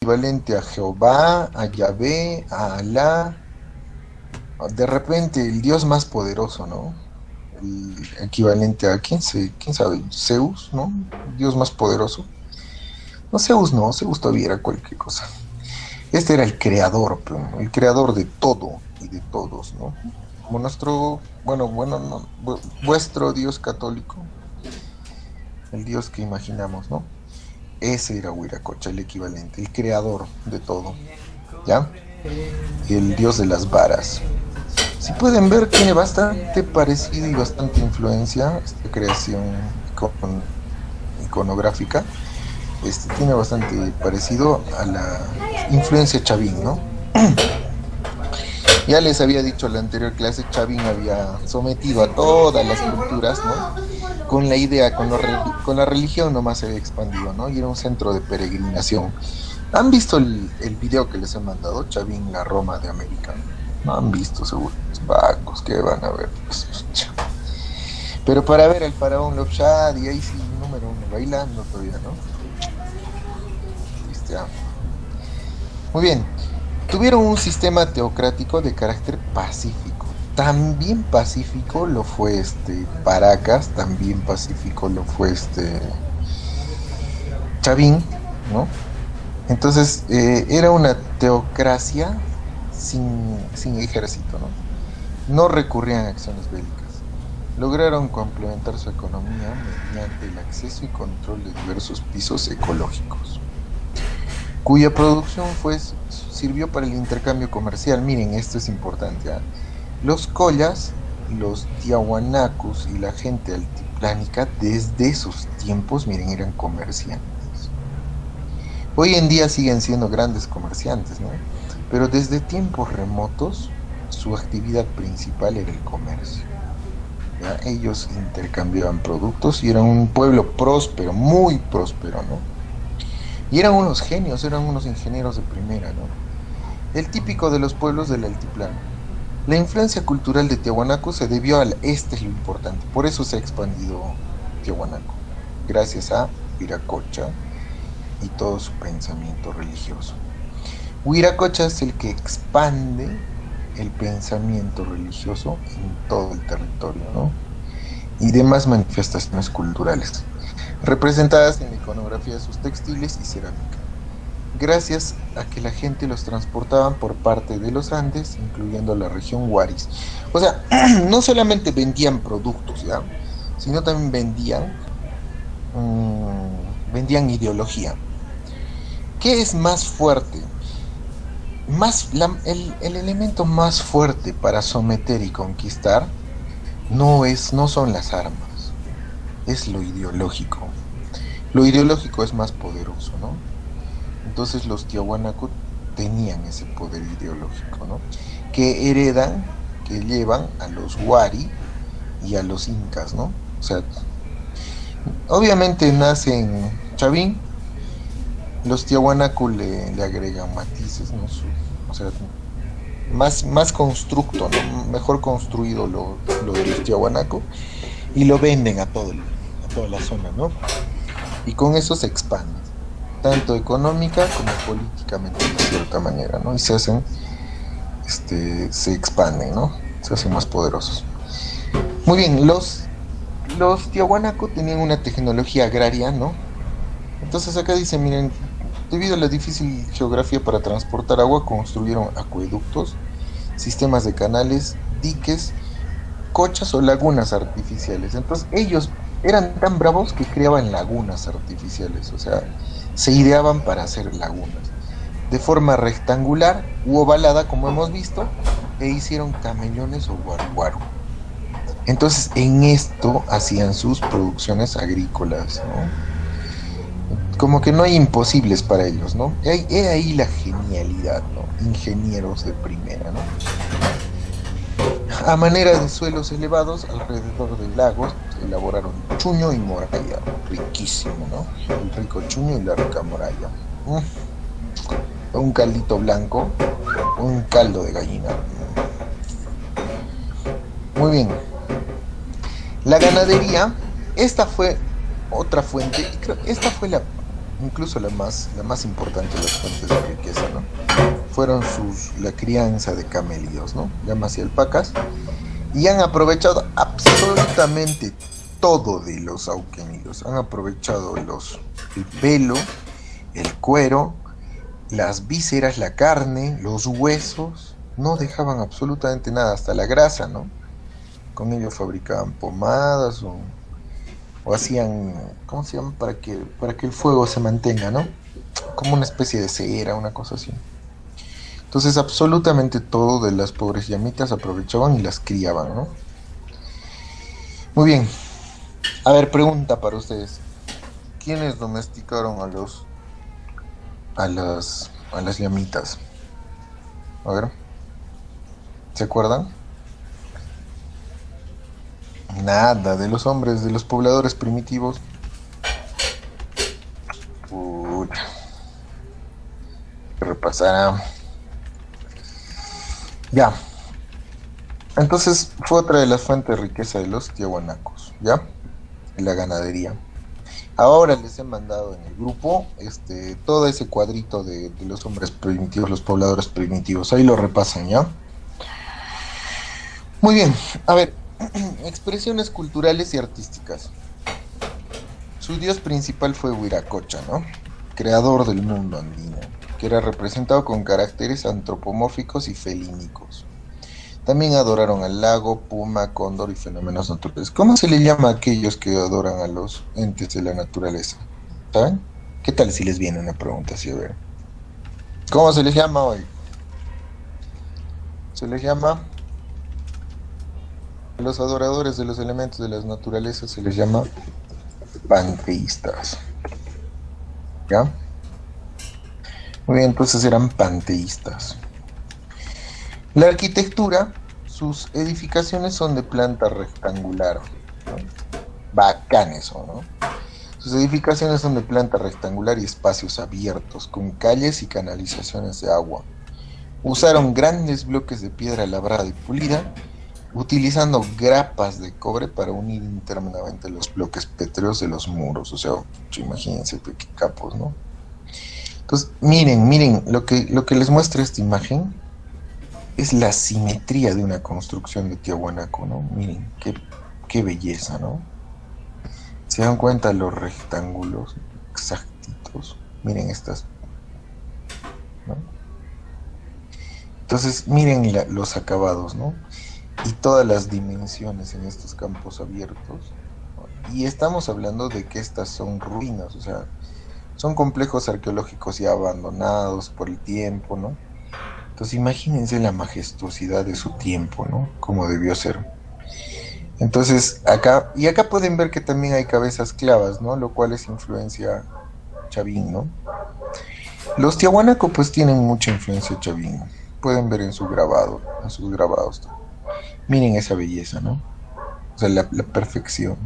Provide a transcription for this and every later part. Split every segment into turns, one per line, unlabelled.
equivalente a Jehová, a Yahvé, a Alá, de repente el Dios más poderoso, ¿no? El equivalente a, quién sabe? Zeus, ¿no? Dios más poderoso. No, Zeus no, Zeus todavía era cualquier cosa. Este era el creador, pero, el creador de todo y de todos, ¿no? Como nuestro, bueno, no, vuestro Dios católico, el Dios que imaginamos, ¿no? Ese era Huiracocha, el equivalente, el creador de todo, ¿ya? El Dios de las varas. Si pueden ver, tiene bastante parecido y bastante influencia esta creación iconográfica. Tiene bastante parecido a la influencia Chavín, ¿no? Ya les había dicho en la anterior clase, Chavín había sometido a todas las culturas, ¿no? Con la idea, con la religión nomás se había expandido, ¿no? Y era un centro de peregrinación. ¿Han visto el video que les he mandado? Chavín, la Roma de América. No han visto, seguro. Los vagos que van a ver. Pues, pero para ver al faraón Lobshad y ahí sí, número uno, bailando todavía, ¿no? Ya. Muy bien. Tuvieron un sistema teocrático de carácter pacífico. También pacífico lo fue Paracas, también pacífico lo fue Chavín, ¿no? Entonces, era una teocracia sin ejército, ¿no? No recurrían a acciones bélicas. Lograron complementar su economía mediante el acceso y control de diversos pisos ecológicos, cuya producción sirvió para el intercambio comercial. Miren, esto es importante, ¿eh? Los collas, los tiahuanacos y la gente altiplánica desde esos tiempos, miren, eran comerciantes. Hoy en día siguen siendo grandes comerciantes, ¿no? Pero desde tiempos remotos su actividad principal era el comercio. ¿Ya? Ellos intercambiaban productos y eran un pueblo próspero, muy próspero, ¿no? Y eran unos genios, eran unos ingenieros de primera, ¿no? El típico de los pueblos del altiplano. La influencia cultural de Tiahuanaco se debió al este, es lo importante, por eso se ha expandido Tiahuanaco, gracias a Viracocha y todo su pensamiento religioso. Huiracocha es el que expande el pensamiento religioso en todo el territorio, ¿no? Y demás manifestaciones culturales, representadas en la iconografía de sus textiles y cerámica, gracias a que la gente los transportaban por parte de los Andes, incluyendo la región Huaris. O sea, no solamente vendían productos, ¿ya? Sino también vendían ideología. ¿Qué es más fuerte? El elemento más fuerte para someter y conquistar no son las armas, es lo ideológico. Lo ideológico es más poderoso, ¿no? Entonces los Tiahuanaco tenían ese poder ideológico, ¿no? Que heredan, que llevan a los Wari y a los Incas, ¿no? O sea, obviamente nace en Chavín, los Tiahuanaco le agregan matices, ¿no? O sea, más constructo, ¿no? Mejor construido lo de los Tiahuanaco y lo venden a toda la zona, ¿no? Y con eso se expande, tanto económica como políticamente de cierta manera, ¿no? Y se expanden, ¿no? Se hacen más poderosos. Muy bien, los Tiahuanaco tenían una tecnología agraria, ¿no? Entonces acá dice, miren, debido a la difícil geografía para transportar agua, construyeron acueductos, sistemas de canales, diques, cochas o lagunas artificiales. Entonces ellos eran tan bravos que creaban lagunas artificiales, o sea, se ideaban para hacer lagunas de forma rectangular u ovalada, como hemos visto, e hicieron camellones o guaruguaru. Entonces en esto hacían sus producciones agrícolas, ¿no? Como que no hay imposibles para ellos, ¿no? He ahí la genialidad, ¿no? Ingenieros de primera, ¿no? A manera de suelos elevados alrededor de lagos, elaboraron chuño y moralla, riquísimo, ¿no? El rico chuño y la rica moralla. Un caldito blanco, un caldo de gallina. Muy bien. La ganadería, esta fue otra fuente, esta fue incluso la más importante de las fuentes de riqueza, ¿no? Fueron la crianza de camellos, ¿no? Llamas y alpacas, y han aprovechado absolutamente todo de los auquenidos. Han aprovechado el pelo, el cuero, las vísceras, la carne, los huesos, no dejaban absolutamente nada, hasta la grasa, ¿no? Con ello fabricaban pomadas o hacían, ¿cómo se llama? Para que el fuego se mantenga, ¿no? Como una especie de cera, una cosa así. Entonces absolutamente todo de las pobres llamitas aprovechaban y las criaban, ¿no? Muy bien. A ver, pregunta para ustedes. ¿Quiénes domesticaron a las llamitas? A ver, ¿se acuerdan? Nada, de los hombres, de los pobladores primitivos. Uy, repasará. Ya, entonces fue otra de las fuentes de riqueza de los tiahuanacos, ¿ya? La ganadería. Ahora les he mandado en el grupo todo ese cuadrito de los hombres primitivos, los pobladores primitivos. Ahí lo repasan, ¿ya? Muy bien, a ver, expresiones culturales y artísticas. Su dios principal fue Huiracocha, ¿no? Creador del mundo andino, que era representado con caracteres antropomórficos y felínicos. También adoraron al lago, puma, cóndor y fenómenos naturales. ¿Cómo se le llama a aquellos que adoran a los entes de la naturaleza? ¿Saben? ¿Qué tal si les viene una pregunta así? A ver. ¿Cómo se les llama hoy? Se les llama a los adoradores de los elementos de las naturalezas, se les llama panteístas. ¿Ya? Muy bien, entonces eran panteístas. La arquitectura, sus edificaciones son de planta rectangular, ¿no? Bacanes son, ¿no? Sus edificaciones son de planta rectangular y espacios abiertos, con calles y canalizaciones de agua. Usaron grandes bloques de piedra labrada y pulida, utilizando grapas de cobre para unir internamente los bloques pétreos de los muros. O sea, imagínense qué capos, ¿no? Entonces, miren, lo que les muestra esta imagen es la simetría de una construcción de Tiahuanaco, ¿no? Miren, qué belleza, ¿no? Se dan cuenta los rectángulos exactitos. Miren estas, ¿no? Entonces, miren los acabados, ¿no? Y todas las dimensiones en estos campos abiertos. ¿No? Y estamos hablando de que estas son ruinas, o sea, son complejos arqueológicos ya abandonados por el tiempo, ¿no? Entonces imagínense la majestuosidad de su tiempo, ¿no? Como debió ser. Entonces acá pueden ver que también hay cabezas clavas, ¿no? Lo cual es influencia chavín, ¿no? Los tiahuanaco pues tienen mucha influencia chavín. Pueden ver en su grabado, en sus grabados. Miren esa belleza, ¿no? O sea, la perfección.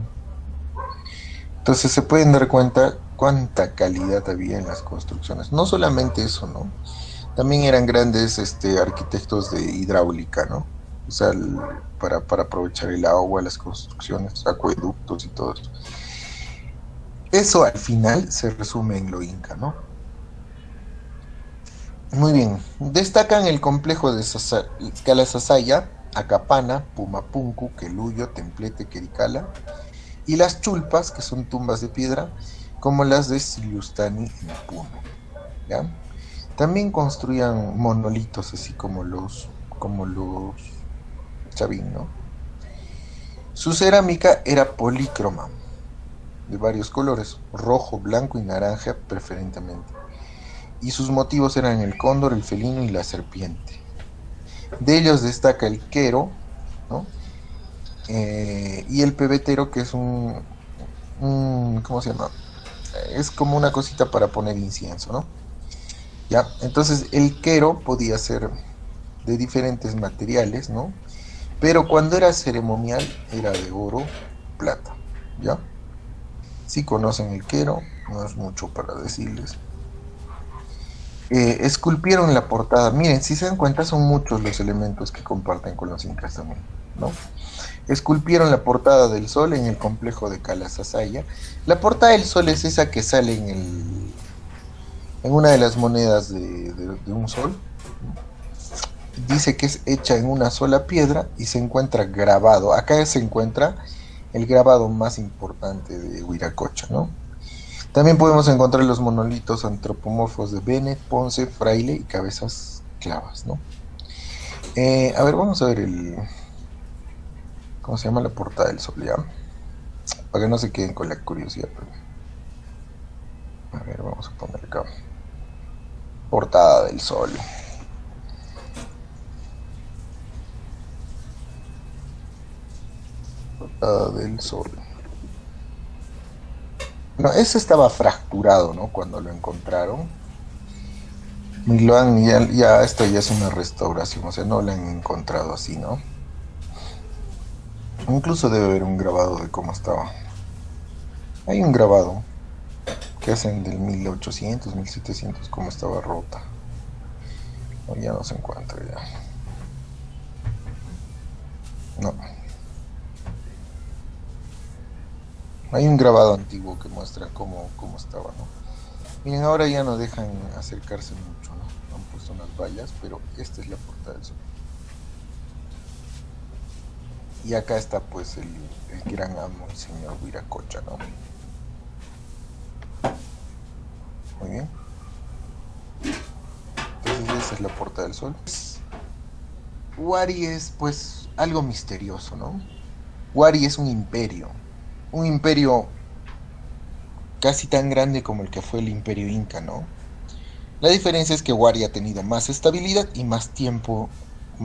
Entonces se pueden dar cuenta cuánta calidad había en las construcciones. No solamente eso, ¿no? También eran grandes arquitectos de hidráulica, ¿no? O sea, para aprovechar el agua, las construcciones, acueductos y todo eso. Eso al final se resume en lo inca, ¿no? Muy bien. Destacan el complejo de Calasasaya, Acapana, Pumapunku, Queluyo, Templete, Quericala, y las chulpas, que son tumbas de piedra, como las de Siliustani en Puno, ¿ya? También construían monolitos, así como los Chavín, ¿no? Su cerámica era polícroma, de varios colores, rojo, blanco y naranja preferentemente. Y sus motivos eran el cóndor, el felino y la serpiente. De ellos destaca el quero, ¿no? Y el pebetero, que es ¿cómo se llama? Es como una cosita para poner incienso, ¿no? ¿Ya? Entonces el quero podía ser de diferentes materiales, ¿no? Pero cuando era ceremonial era de oro, plata, ¿ya? Si conocen el quero, no es mucho para decirles. Esculpieron la portada. Miren, si se dan cuenta, son muchos los elementos que comparten con los incas también, ¿no? Esculpieron la portada del sol en el complejo de Calasasaya. La portada del sol es esa que sale en una de las monedas de un sol. Dice que es hecha en una sola piedra y se encuentra grabado. Acá se encuentra el grabado más importante de Huiracocha, ¿no? También podemos encontrar los monolitos antropomorfos de Bennett, Ponce, Fraile y Cabezas Clavas, ¿no? A ver, vamos a ver ¿cómo se llama la portada del sol, ya? Para que no se queden con la curiosidad. A ver, vamos a poner acá. Portada del sol. Portada del sol. No, ese estaba fracturado, ¿no? Cuando lo encontraron. Y esto ya es una restauración, o sea, no lo han encontrado así, ¿no? Incluso debe haber un grabado de cómo estaba. Hay un grabado que hacen del 1800, 1700, cómo estaba rota. No, ya no se encuentra ya. No. Hay un grabado antiguo que muestra cómo estaba, ¿no? Miren, ahora ya no dejan acercarse mucho, ¿no? Han puesto unas vallas, pero esta es la portada del sol. Y acá está pues el gran amo, el señor Huiracocha, ¿no? Muy bien. Entonces esa es la portada del sol. Wari es pues algo misterioso, ¿no? Wari es un imperio casi tan grande como el que fue el imperio inca, ¿no? La diferencia es que Wari ha tenido más estabilidad y más tiempo,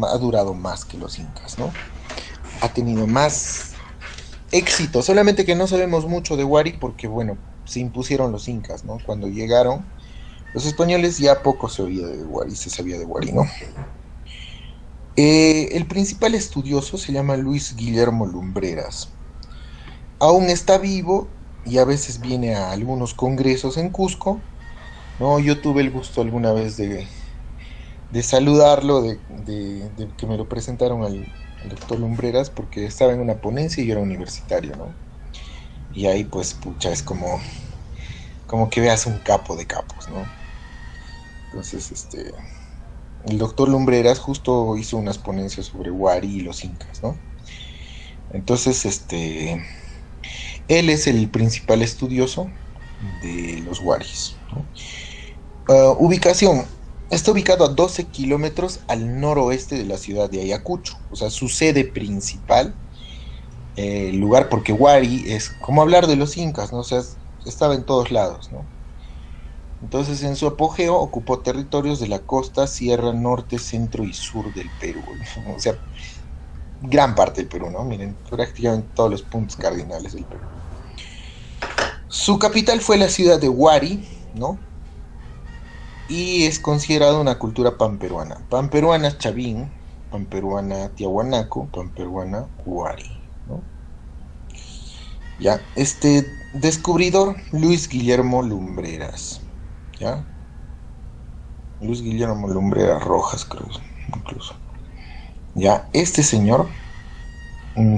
ha durado más que los incas, ¿no? Ha tenido más éxito, solamente que no sabemos mucho de Wari porque, bueno, se impusieron los incas, ¿no? Cuando llegaron los españoles ya poco se oía de Wari, se sabía de Wari, ¿no? El principal estudioso se llama Luis Guillermo Lumbreras. Aún está vivo y a veces viene a algunos congresos en Cusco, ¿no? Yo tuve el gusto alguna vez de saludarlo, de que me lo presentaron al doctor Lumbreras porque estaba en una ponencia y yo era universitario, ¿no? Y ahí pues, pucha, es como que veas un capo de capos, ¿no? Entonces, el doctor Lumbreras justo hizo unas ponencias sobre Wari y los incas, ¿no? Entonces, él es el principal estudioso de los Waris, ¿no? Ubicación. Está ubicado a 12 kilómetros al noroeste de la ciudad de Ayacucho. O sea, su sede principal, el lugar, porque Wari es como hablar de los incas, ¿no? O sea, estaba en todos lados, ¿no? Entonces, en su apogeo, ocupó territorios de la costa, sierra, norte, centro y sur del Perú, ¿no? O sea, gran parte del Perú, ¿no? Miren, prácticamente todos los puntos cardinales del Perú. Su capital fue la ciudad de Wari, ¿no? Y es considerado una cultura panperuana. Panperuana Chavín, panperuana Tiahuanaco, panperuana Wari, ¿no? Ya, descubridor Luis Guillermo Lumbreras, ¿ya? Luis Guillermo Lumbreras Rojas, creo, incluso. Ya, este señor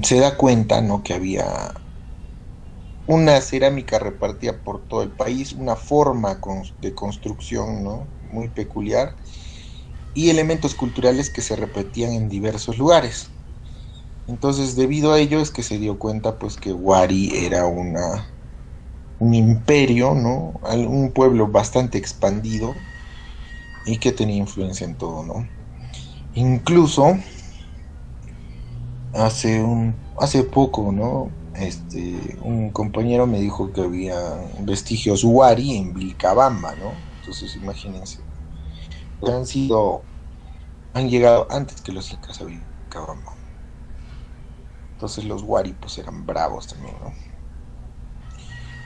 se da cuenta, ¿no? Que había una cerámica repartida por todo el país, una forma de construcción, ¿no? Muy peculiar, y elementos culturales que se repetían en diversos lugares. Entonces, debido a ello es que se dio cuenta, pues, que Wari era un imperio, ¿no? Un pueblo bastante expandido y que tenía influencia en todo, ¿no? Incluso hace poco, ¿no? Un compañero me dijo que había vestigios Wari en Vilcabamba, ¿no? Entonces imagínense, han llegado antes que los incas a Vilcabamba. Entonces los Wari pues eran bravos también, ¿no?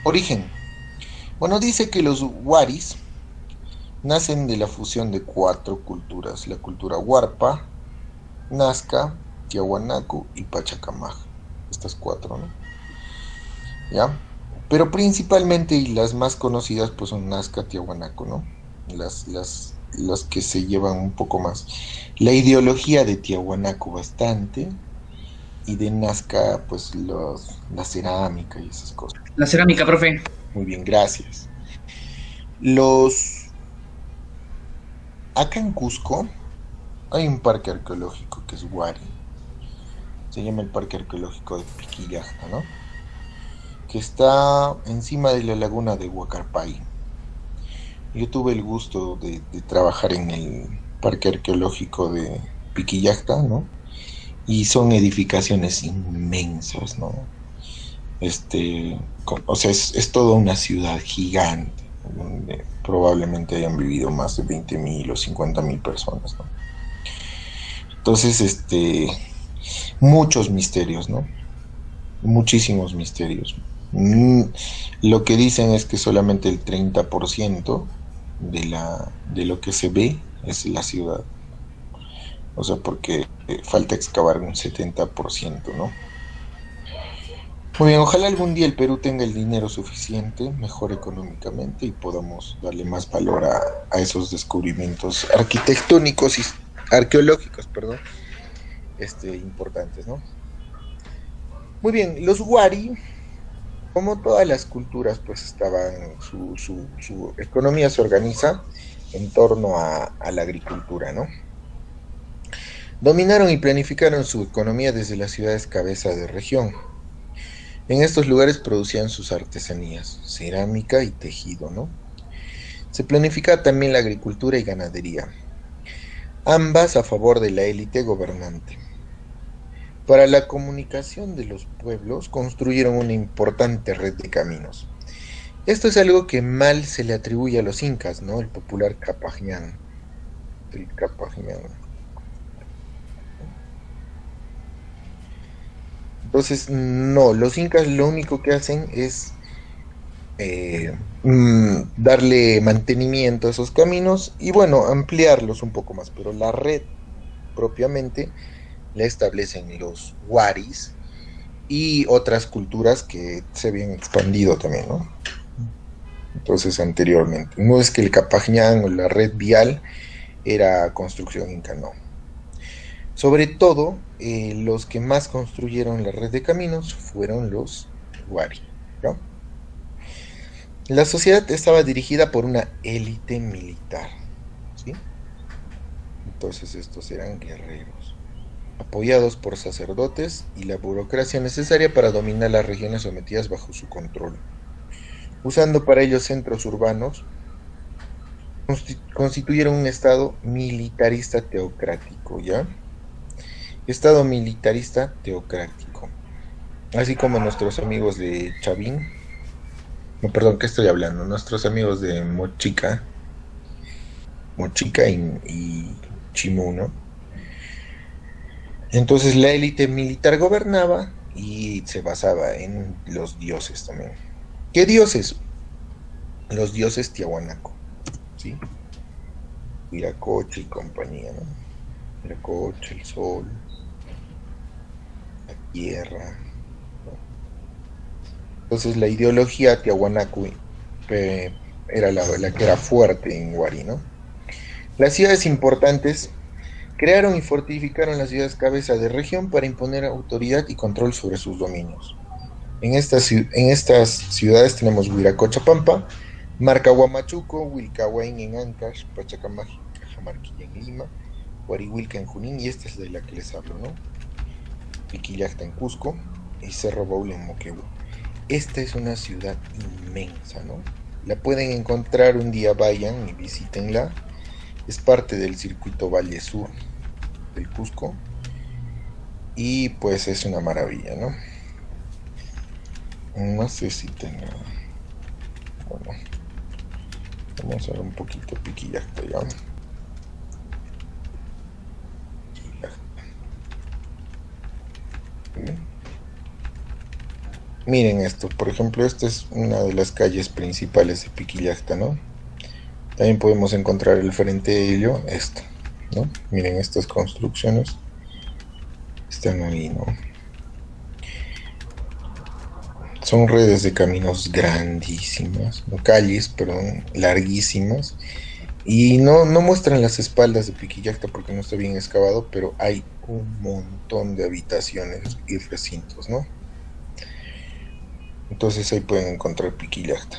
Origen. Bueno, dice que los Waris nacen de la fusión de 4 culturas: la cultura Huarpa, Nazca, Tiahuanaco y Pachacamac. Estas 4, ¿no? ¿Ya? Pero principalmente, y las más conocidas, pues son Nazca, Tiahuanaco, ¿no? Las que se llevan un poco más. La ideología de Tiahuanaco bastante, y de Nazca, pues la cerámica y esas cosas.
La cerámica, profe.
Muy bien, gracias. Los Acá en Cusco hay un parque arqueológico que es Huari. Se llama el Parque Arqueológico de Piquillacta, ¿no? Que está encima de la laguna de Huacarpay. Yo tuve el gusto de trabajar en el Parque Arqueológico de Piquillacta, ¿no? Y son edificaciones inmensas, ¿no? O sea, es toda una ciudad gigante, donde probablemente hayan vivido más de 20.000 o 50.000 personas, ¿no? Entonces, muchos misterios, ¿no? Muchísimos misterios. Mm, Lo que dicen es que solamente el 30% de lo que se ve es la ciudad. O sea, porque falta excavar un 70%, ¿no? Muy bien, ojalá algún día el Perú tenga el dinero suficiente, mejor económicamente, y podamos darle más valor a esos descubrimientos arquitectónicos y arqueológicos, perdón, importantes, ¿no? Muy bien, los Wari, como todas las culturas, pues estaban, su economía se organiza en torno a la agricultura, ¿no? Dominaron y planificaron su economía desde las ciudades cabeza de región. En estos lugares producían sus artesanías, cerámica y tejido, ¿no? Se planificaba también la agricultura y ganadería, ambas a favor de la élite gobernante. Para la comunicación de los pueblos construyeron una importante red de caminos. Esto es algo que mal se le atribuye a los incas, ¿no? El popular Capajñán, el Capajñán. Entonces, no, los incas lo único que hacen es darle mantenimiento a esos caminos y bueno, ampliarlos un poco más, pero la red propiamente la establecen los waris y otras culturas que se habían expandido también, ¿no? Entonces anteriormente, no es que el Capajñán o la red vial era construcción inca, no. Sobre todo, los que más construyeron la red de caminos fueron los wari, ¿no? La sociedad estaba dirigida por una élite militar, ¿sí? Entonces estos eran guerreros, apoyados por sacerdotes y la burocracia necesaria para dominar las regiones sometidas bajo su control, usando para ello centros urbanos, constituyeron un estado militarista teocrático, ¿ya? Estado militarista teocrático, así como nuestros amigos de Chavín, no, perdón, ¿qué estoy hablando? Nuestros amigos de Mochica y Chimú, ¿no? Entonces la élite militar gobernaba y se basaba en los dioses también. ¿Qué dioses? Los dioses Tiahuanaco, ¿sí? Viracocha y compañía, ¿no? Viracocha, el sol, la tierra, ¿no? Entonces la ideología Tiahuanaco era la que era fuerte en Huari, ¿no? Las ciudades importantes crearon y fortificaron las ciudades cabeza de región para imponer autoridad y control sobre sus dominios. En estas ciudades tenemos Huiracocha-Pampa, Marcahuamachuco, Wilcahuain en Ancash, Pachacamac, Cajamarquilla en Lima, Huarihuilca en Junín, y esta es de la que les hablo, ¿no? Piquillacta en Cusco y Cerro Baul en Moquegua. Esta es una ciudad inmensa, ¿no? La pueden encontrar un día, vayan y visítenla. Es parte del circuito Valle Sur del Cusco y pues es una maravilla, ¿no? No sé si tenga... Bueno, vamos a ver un poquito Piquillacta ya. Miren esto, por ejemplo, esta es una de las calles principales de Piquillacta, ¿no? También podemos encontrar el frente de ello, esto, ¿no? Miren estas construcciones, están ahí, ¿no? Son redes de caminos grandísimas, no, calles, perdón, larguísimas. Y no muestran las espaldas de Piquillacta porque no está bien excavado, pero hay un montón de habitaciones y recintos, ¿no? Entonces ahí pueden encontrar Piquillacta.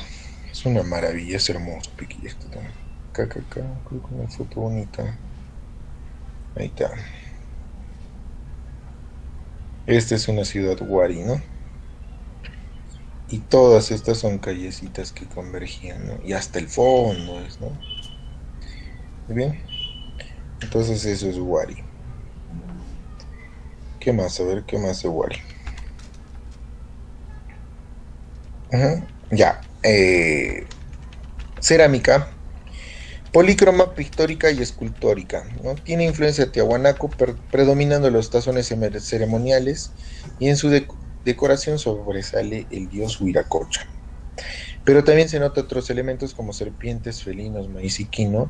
Es una maravilla, es hermoso Piquillacta también. acá, creo que una foto bonita. Ahí está. Esta es una ciudad Wari, ¿no? Y todas estas son callecitas que convergían, ¿no? Y hasta el fondo es, ¿no? Muy bien. Entonces eso es Wari. ¿Qué más? A ver, ¿qué más de Wari? Ujú. Ya. Cerámica. Polícroma, pictórica y escultórica, ¿no? Tiene influencia tiahuanaco, predominando los tazones ceremoniales y en su decoración sobresale el dios Huiracocha. Pero también se nota otros elementos como serpientes, felinos, maíz y quino,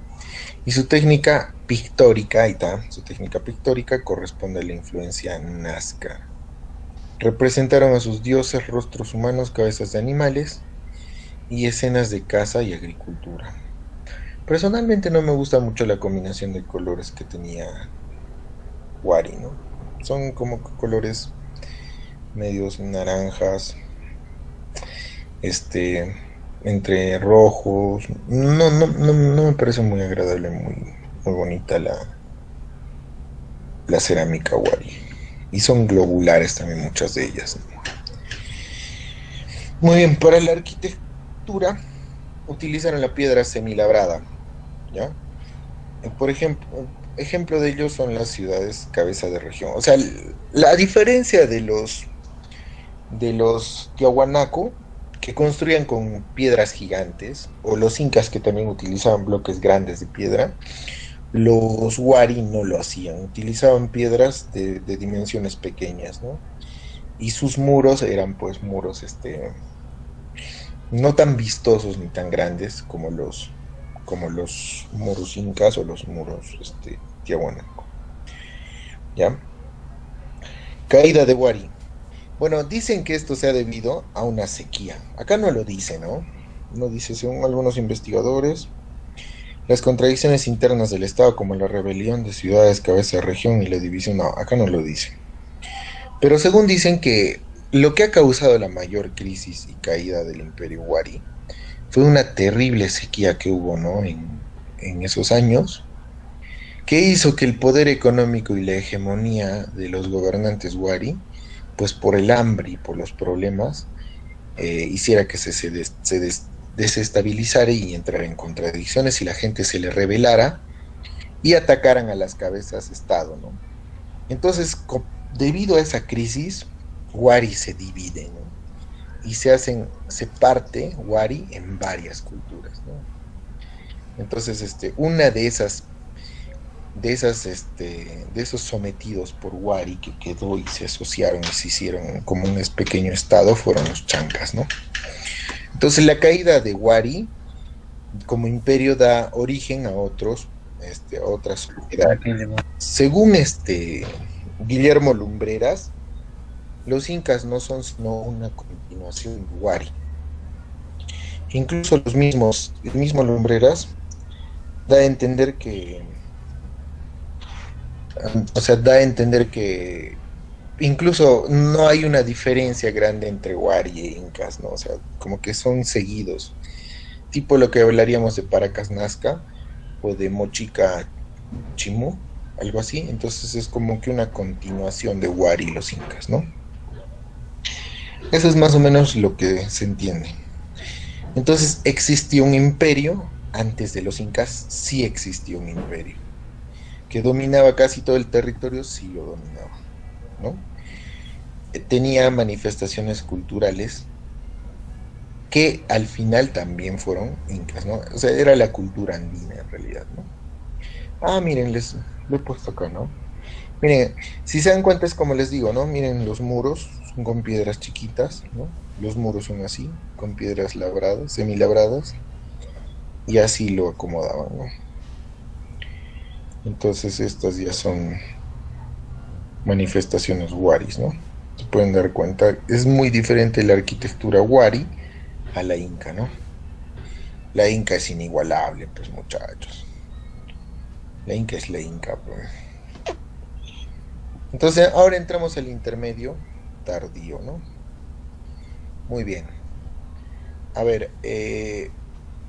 y su técnica pictórica, ahí está, su técnica pictórica corresponde a la influencia nazca. Representaron a sus dioses rostros humanos, cabezas de animales y escenas de caza y agricultura. Personalmente no me gusta mucho la combinación de colores que tenía Wari, ¿no? Son como colores medios naranjas, este, entre rojos. No me parece muy agradable, muy bonita la cerámica Wari. Y son globulares también muchas de ellas, ¿no? Muy bien, para la arquitectura utilizaron la piedra semilabrada, ¿ya? Por ejemplo de ellos son las ciudades cabeza de región. O sea, la diferencia de los Tiahuanaco, que construían con piedras gigantes, o los incas que también utilizaban bloques grandes de piedra, los Wari no lo hacían, utilizaban piedras de dimensiones pequeñas, ¿no? Y sus muros eran pues muros, no tan vistosos ni tan grandes como los muros incas o los muros, Tiahuanaco, ¿ya? Caída de Wari. Bueno, dicen que esto se ha debido a una sequía. Acá no lo dice, ¿no? No dice, según algunos investigadores, las contradicciones internas del Estado, como la rebelión de ciudades, cabeza de región y la división, no, acá no lo dice. Pero según dicen que lo que ha causado la mayor crisis y caída del Imperio Wari fue una terrible sequía que hubo, ¿no? En esos años, que hizo que el poder económico y la hegemonía de los gobernantes Wari, pues por el hambre y por los problemas, hiciera que desestabilizara y entrara en contradicciones y la gente se le rebelara y atacaran a las cabezas de Estado, ¿no? Entonces, debido a esa crisis, Wari se divide, ¿no? Y se parte Wari en varias culturas, ¿no? Entonces, una de esos sometidos por Wari que quedó y se asociaron y se hicieron como un pequeño estado fueron los chancas, ¿no? Entonces la caída de Wari como imperio da origen a otras sociedades. Según Guillermo Lumbreras, los incas no son sino una continuación de Wari. Incluso el mismo Lumbreras da a entender que, o sea, da a entender que incluso no hay una diferencia grande entre Wari e Incas, ¿no? O sea, como que son seguidos. Tipo lo que hablaríamos de Paracas Nazca o de Mochica Chimú, algo así. Entonces es como que una continuación de Wari y los Incas, ¿no? Eso es más o menos lo que se entiende. Entonces, ¿existió un imperio? Antes de los Incas sí existió un imperio. ¿Que dominaba casi todo el territorio? Sí lo dominaba, ¿no? Tenía manifestaciones culturales que al final también fueron incas, ¿no? O sea, era la cultura andina en realidad, ¿no? Ah, miren, lo he puesto acá, ¿no? Miren, si se dan cuenta es como les digo, ¿no? Miren, los muros son con piedras chiquitas, ¿no? Los muros son así, con piedras labradas, semilabradas, y así lo acomodaban, ¿no? Entonces estas ya son manifestaciones waris, ¿no? Se pueden dar cuenta, es muy diferente la arquitectura wari a la inca, ¿no? La inca es inigualable, pues muchachos. La inca es la inca, pues. Entonces ahora entramos al intermedio tardío, ¿no? Muy bien. A ver,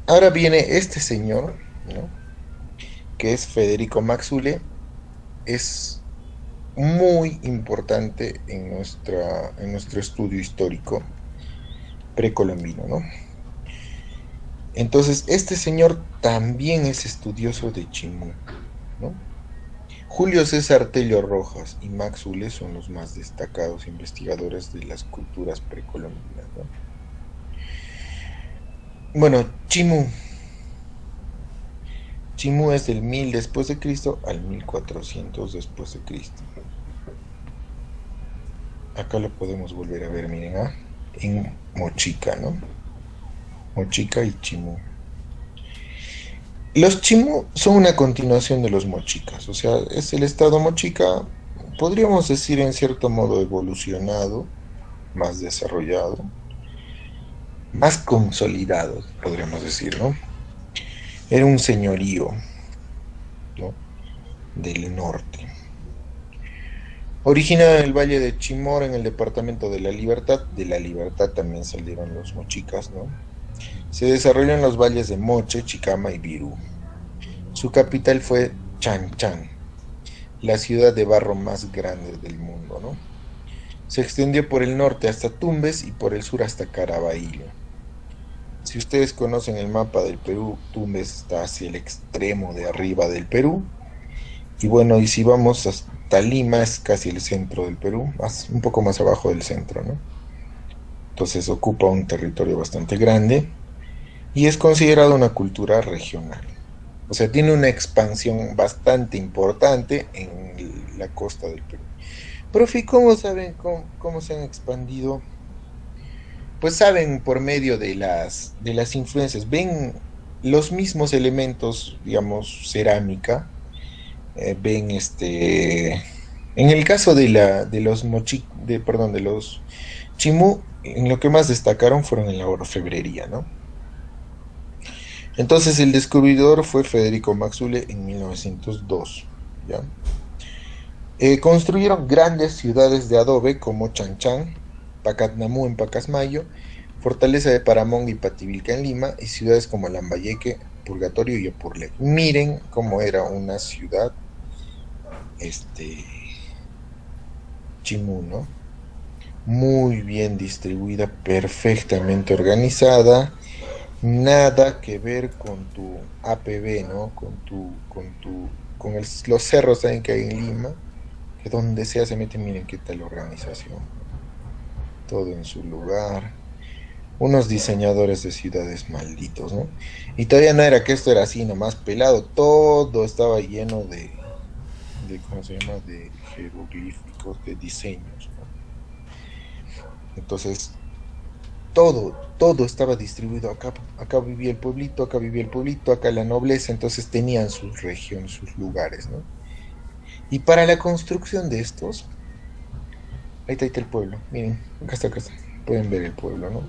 ahora viene este señor, ¿no? Que es Federico Maxule, es muy importante en nuestro estudio histórico precolombino, ¿no? Entonces, este señor también es estudioso de Chimú, ¿no? Julio César Tello Rojas y Max Ule son los más destacados investigadores de las culturas precolombinas, ¿no? Bueno, Chimú es del 1000 después de Cristo al 1400 después de Cristo. Acá lo podemos volver a ver, miren, ¿ah? En Mochica, ¿no? Mochica y Chimú. Los Chimú son una continuación de los mochicas, o sea, es el estado mochica, podríamos decir en cierto modo evolucionado, más desarrollado, más consolidado, podríamos decir, ¿no? Era un señorío, ¿no? Del norte. Originada en el valle de Chimor, en el departamento de la Libertad también salieron los mochicas, ¿no? Se desarrolló en los valles de Moche, Chicama y Virú. Su capital fue Chan, la ciudad de barro más grande del mundo, ¿no? Se extendió por el norte hasta Tumbes y por el sur hasta Caraballo. Si ustedes conocen el mapa del Perú, Tumbes está hacia el extremo de arriba del Perú. Y bueno, y si vamos hasta Lima, es casi el centro del Perú, un poco más abajo del centro, ¿no? Entonces ocupa un territorio bastante grande y es considerado una cultura regional. O sea, tiene una expansión bastante importante en la costa del Perú. Profe, ¿cómo saben cómo se han expandido? Pues saben por medio de las influencias, ven los mismos elementos, digamos, cerámica, ven en el caso de los perdón, de los chimú, en lo que más destacaron fueron en la orfebrería, ¿no? Entonces el descubridor fue Federico Maxule en 1902, ¿ya? Construyeron grandes ciudades de adobe como Chanchan, Pacatnamú en Pacasmayo, Fortaleza de Paramonga y Pativilca en Lima, y ciudades como Lambayeque, Purgatorio y Apurlé. Miren cómo era una ciudad, este, Chimú, ¿no? Muy bien distribuida, perfectamente organizada, nada que ver con tu APB, ¿no? Los cerros también que hay en Lima, que donde sea se mete, miren qué tal organización, todo en su lugar, unos diseñadores de ciudades malditos, ¿no? Y todavía no era que esto era así nomás pelado, todo estaba lleno ¿cómo se llama? De jeroglíficos, de diseños, ¿no? Entonces, todo estaba distribuido. Acá vivía el pueblito, acá vivía el pueblito, acá la nobleza, entonces tenían sus regiones, sus lugares, ¿no? Y para la construcción de estos, ahí está el pueblo, miren, acá está, pueden ver el pueblo, ¿no?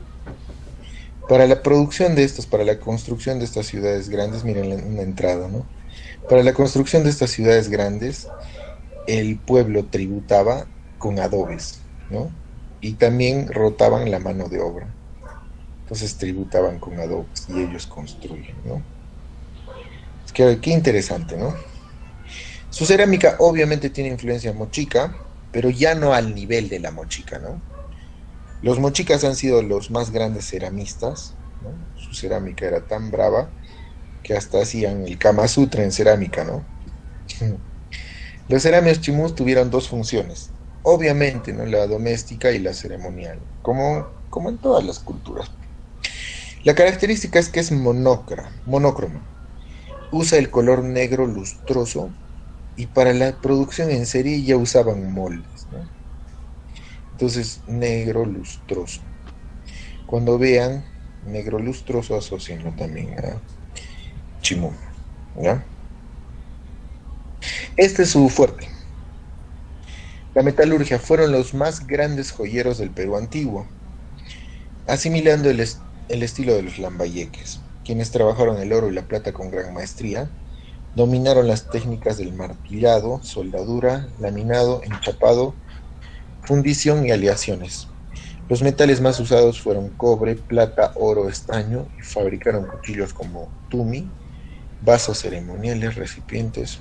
Para la producción de estos, para la construcción de estas ciudades grandes, miren una entrada, ¿no? Para la construcción de estas ciudades grandes, el pueblo tributaba con adobes, ¿no? Y también rotaban la mano de obra. Entonces tributaban con adobes y ellos construyen, ¿no? Es que qué interesante, ¿no? Su cerámica obviamente tiene influencia mochica, pero ya no al nivel de la mochica, ¿no? Los mochicas han sido los más grandes ceramistas, ¿no? Su cerámica era tan brava que hasta hacían el Kama Sutra en cerámica, ¿no? Los cerámicos chimús tuvieron dos funciones, obviamente, ¿no? La doméstica y la ceremonial, como en todas las culturas. La característica es que es monócromo, usa el color negro lustroso y para la producción en serie ya usaban moldes, ¿no? Entonces, negro lustroso. Cuando vean negro lustroso, asocienlo también a Chimú, ¿ya? Este es su fuerte. La metalurgia fueron los más grandes joyeros del Perú antiguo, asimilando el estilo de los lambayeques, quienes trabajaron el oro y la plata con gran maestría, dominaron las técnicas del martillado, soldadura, laminado, enchapado, fundición y aleaciones. Los metales más usados fueron cobre, plata, oro, estaño y fabricaron cuchillos como tumi vasos ceremoniales, recipientes,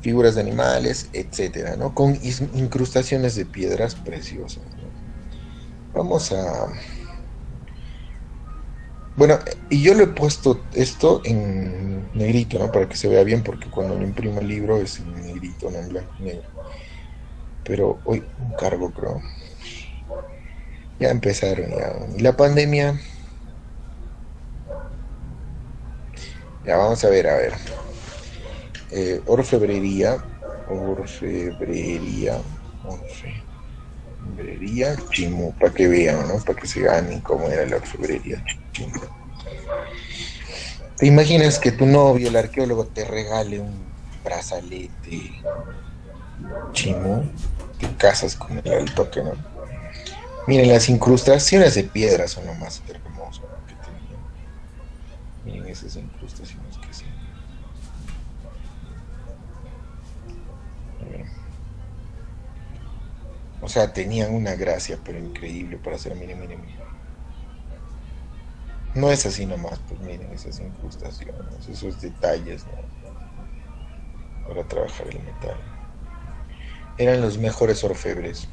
figuras de animales, etcétera, ¿no? Con incrustaciones de piedras preciosas, ¿no? Vamos a... Bueno, y yo lo he puesto esto en negrito, ¿no? Para que se vea bien, porque cuando lo imprimo el libro es en negrito, no en blanco y negro. Pero hoy un cargo, creo. Ya empezaron, ya. Y la pandemia... Ya, vamos a ver. Orfebrería, orfebrería, orfebrería, Chimú, para que vean, ¿no? Para que se ganen cómo era la orfebrería Chimú. ¿Te imaginas que tu novio, el arqueólogo, te regale un brazalete Chimú? Te casas con él al toque, ¿no? Miren, las incrustaciones de piedra son lo más hermoso, ¿no? Que tenían. Miren esas incrustaciones que sí. O sea, tenían una gracia, pero increíble para hacer, miren, miren, miren. No es así nomás, pues miren esas incrustaciones, esos detalles, ¿no? Para trabajar el metal. Eran los mejores orfebres.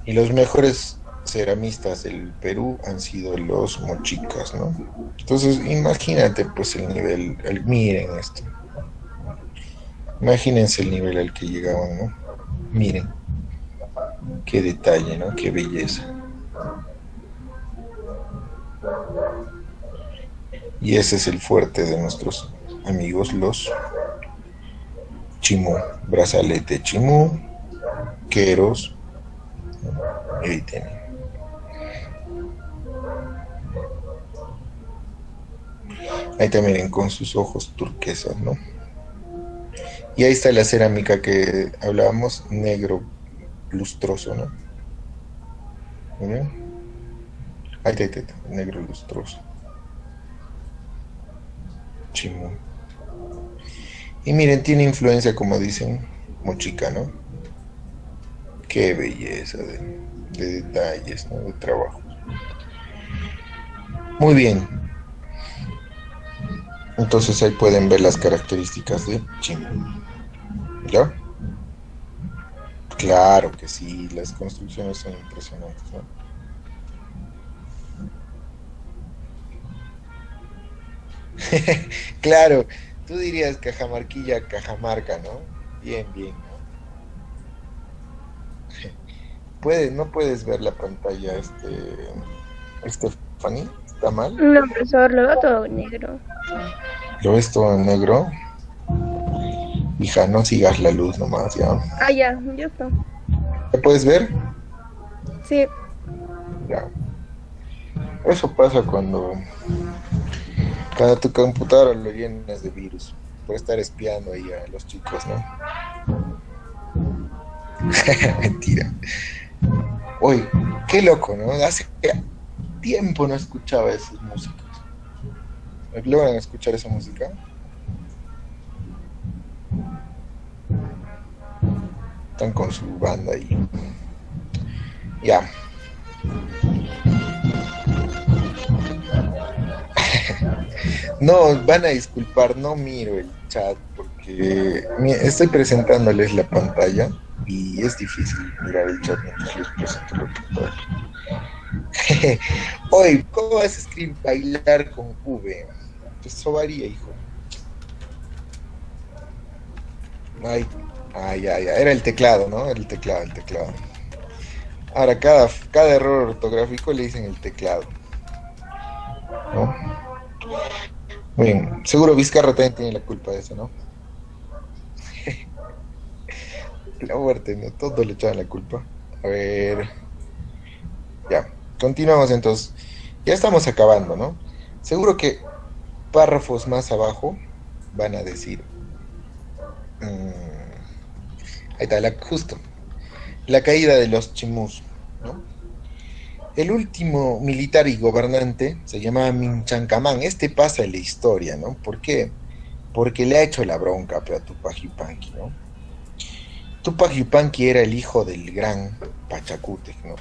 Y los mejores ceramistas del Perú han sido los mochicas, ¿no? Entonces, imagínate pues el nivel, miren esto. Imagínense el nivel al que llegaban, ¿no? Miren, qué detalle, ¿no? Qué belleza. Y ese es el fuerte de nuestros amigos, los Chimú. Brazalete Chimú, Queros, y ahí tienen. Ahí también con sus ojos turquesas, ¿no? Y ahí está la cerámica que hablábamos, negro lustroso, ¿no? ¿Muy bien? Ahí está, negro lustroso. Chimú. Y miren, tiene influencia, como dicen, mochica, ¿no? Qué belleza de detalles, ¿no? De trabajo. Muy bien. Entonces ahí pueden ver las características de Chimú. ¿Ya? Claro que sí, las construcciones son impresionantes, ¿no? Claro, tú dirías Cajamarquilla, Cajamarca, ¿no? Bien, bien, ¿no? No puedes ver la pantalla, Stephanie, ¿está mal?
No, profesor, lo veo todo negro.
¿Lo ves todo en negro? Hija, no sigas la luz nomás, ¿ya?
Ah, ya está.
¿Ya puedes ver?
Sí.
Ya. Eso pasa cuando tu computadora lo llenas de virus, por estar espiando ahí a los chicos, ¿no? Mentira. Uy, qué loco, ¿no? Hace tiempo no escuchaba esas músicas. ¿Logran escuchar esa música? Están con su banda ahí. Ya. No, van a disculpar, no miro el chat porque estoy presentándoles la pantalla y es difícil mirar el chat mientras les presento la pantalla. Oye, ¿cómo vas a escribir bailar con V? Pues eso varía, hijo. Ay, ya. Era el teclado, ¿no? Era el teclado. Ahora, cada error ortográfico le dicen el teclado, ¿no? Muy bien, seguro Vizcarra también tiene la culpa de eso, ¿no? La muerte, ¿no? Todos le echaban la culpa. A ver, ya, continuamos entonces. Ya estamos acabando, ¿no? Seguro que párrafos más abajo van a decir, ahí está, justo, la caída de los chimús, ¿no? El último militar y gobernante se llamaba Minchancamán. Este pasa en la historia, ¿no? ¿Por qué? Porque le ha hecho la bronca a Tupac Yupanqui, ¿no? Tupac Yupanqui era el hijo del gran Pachacútec, ¿no?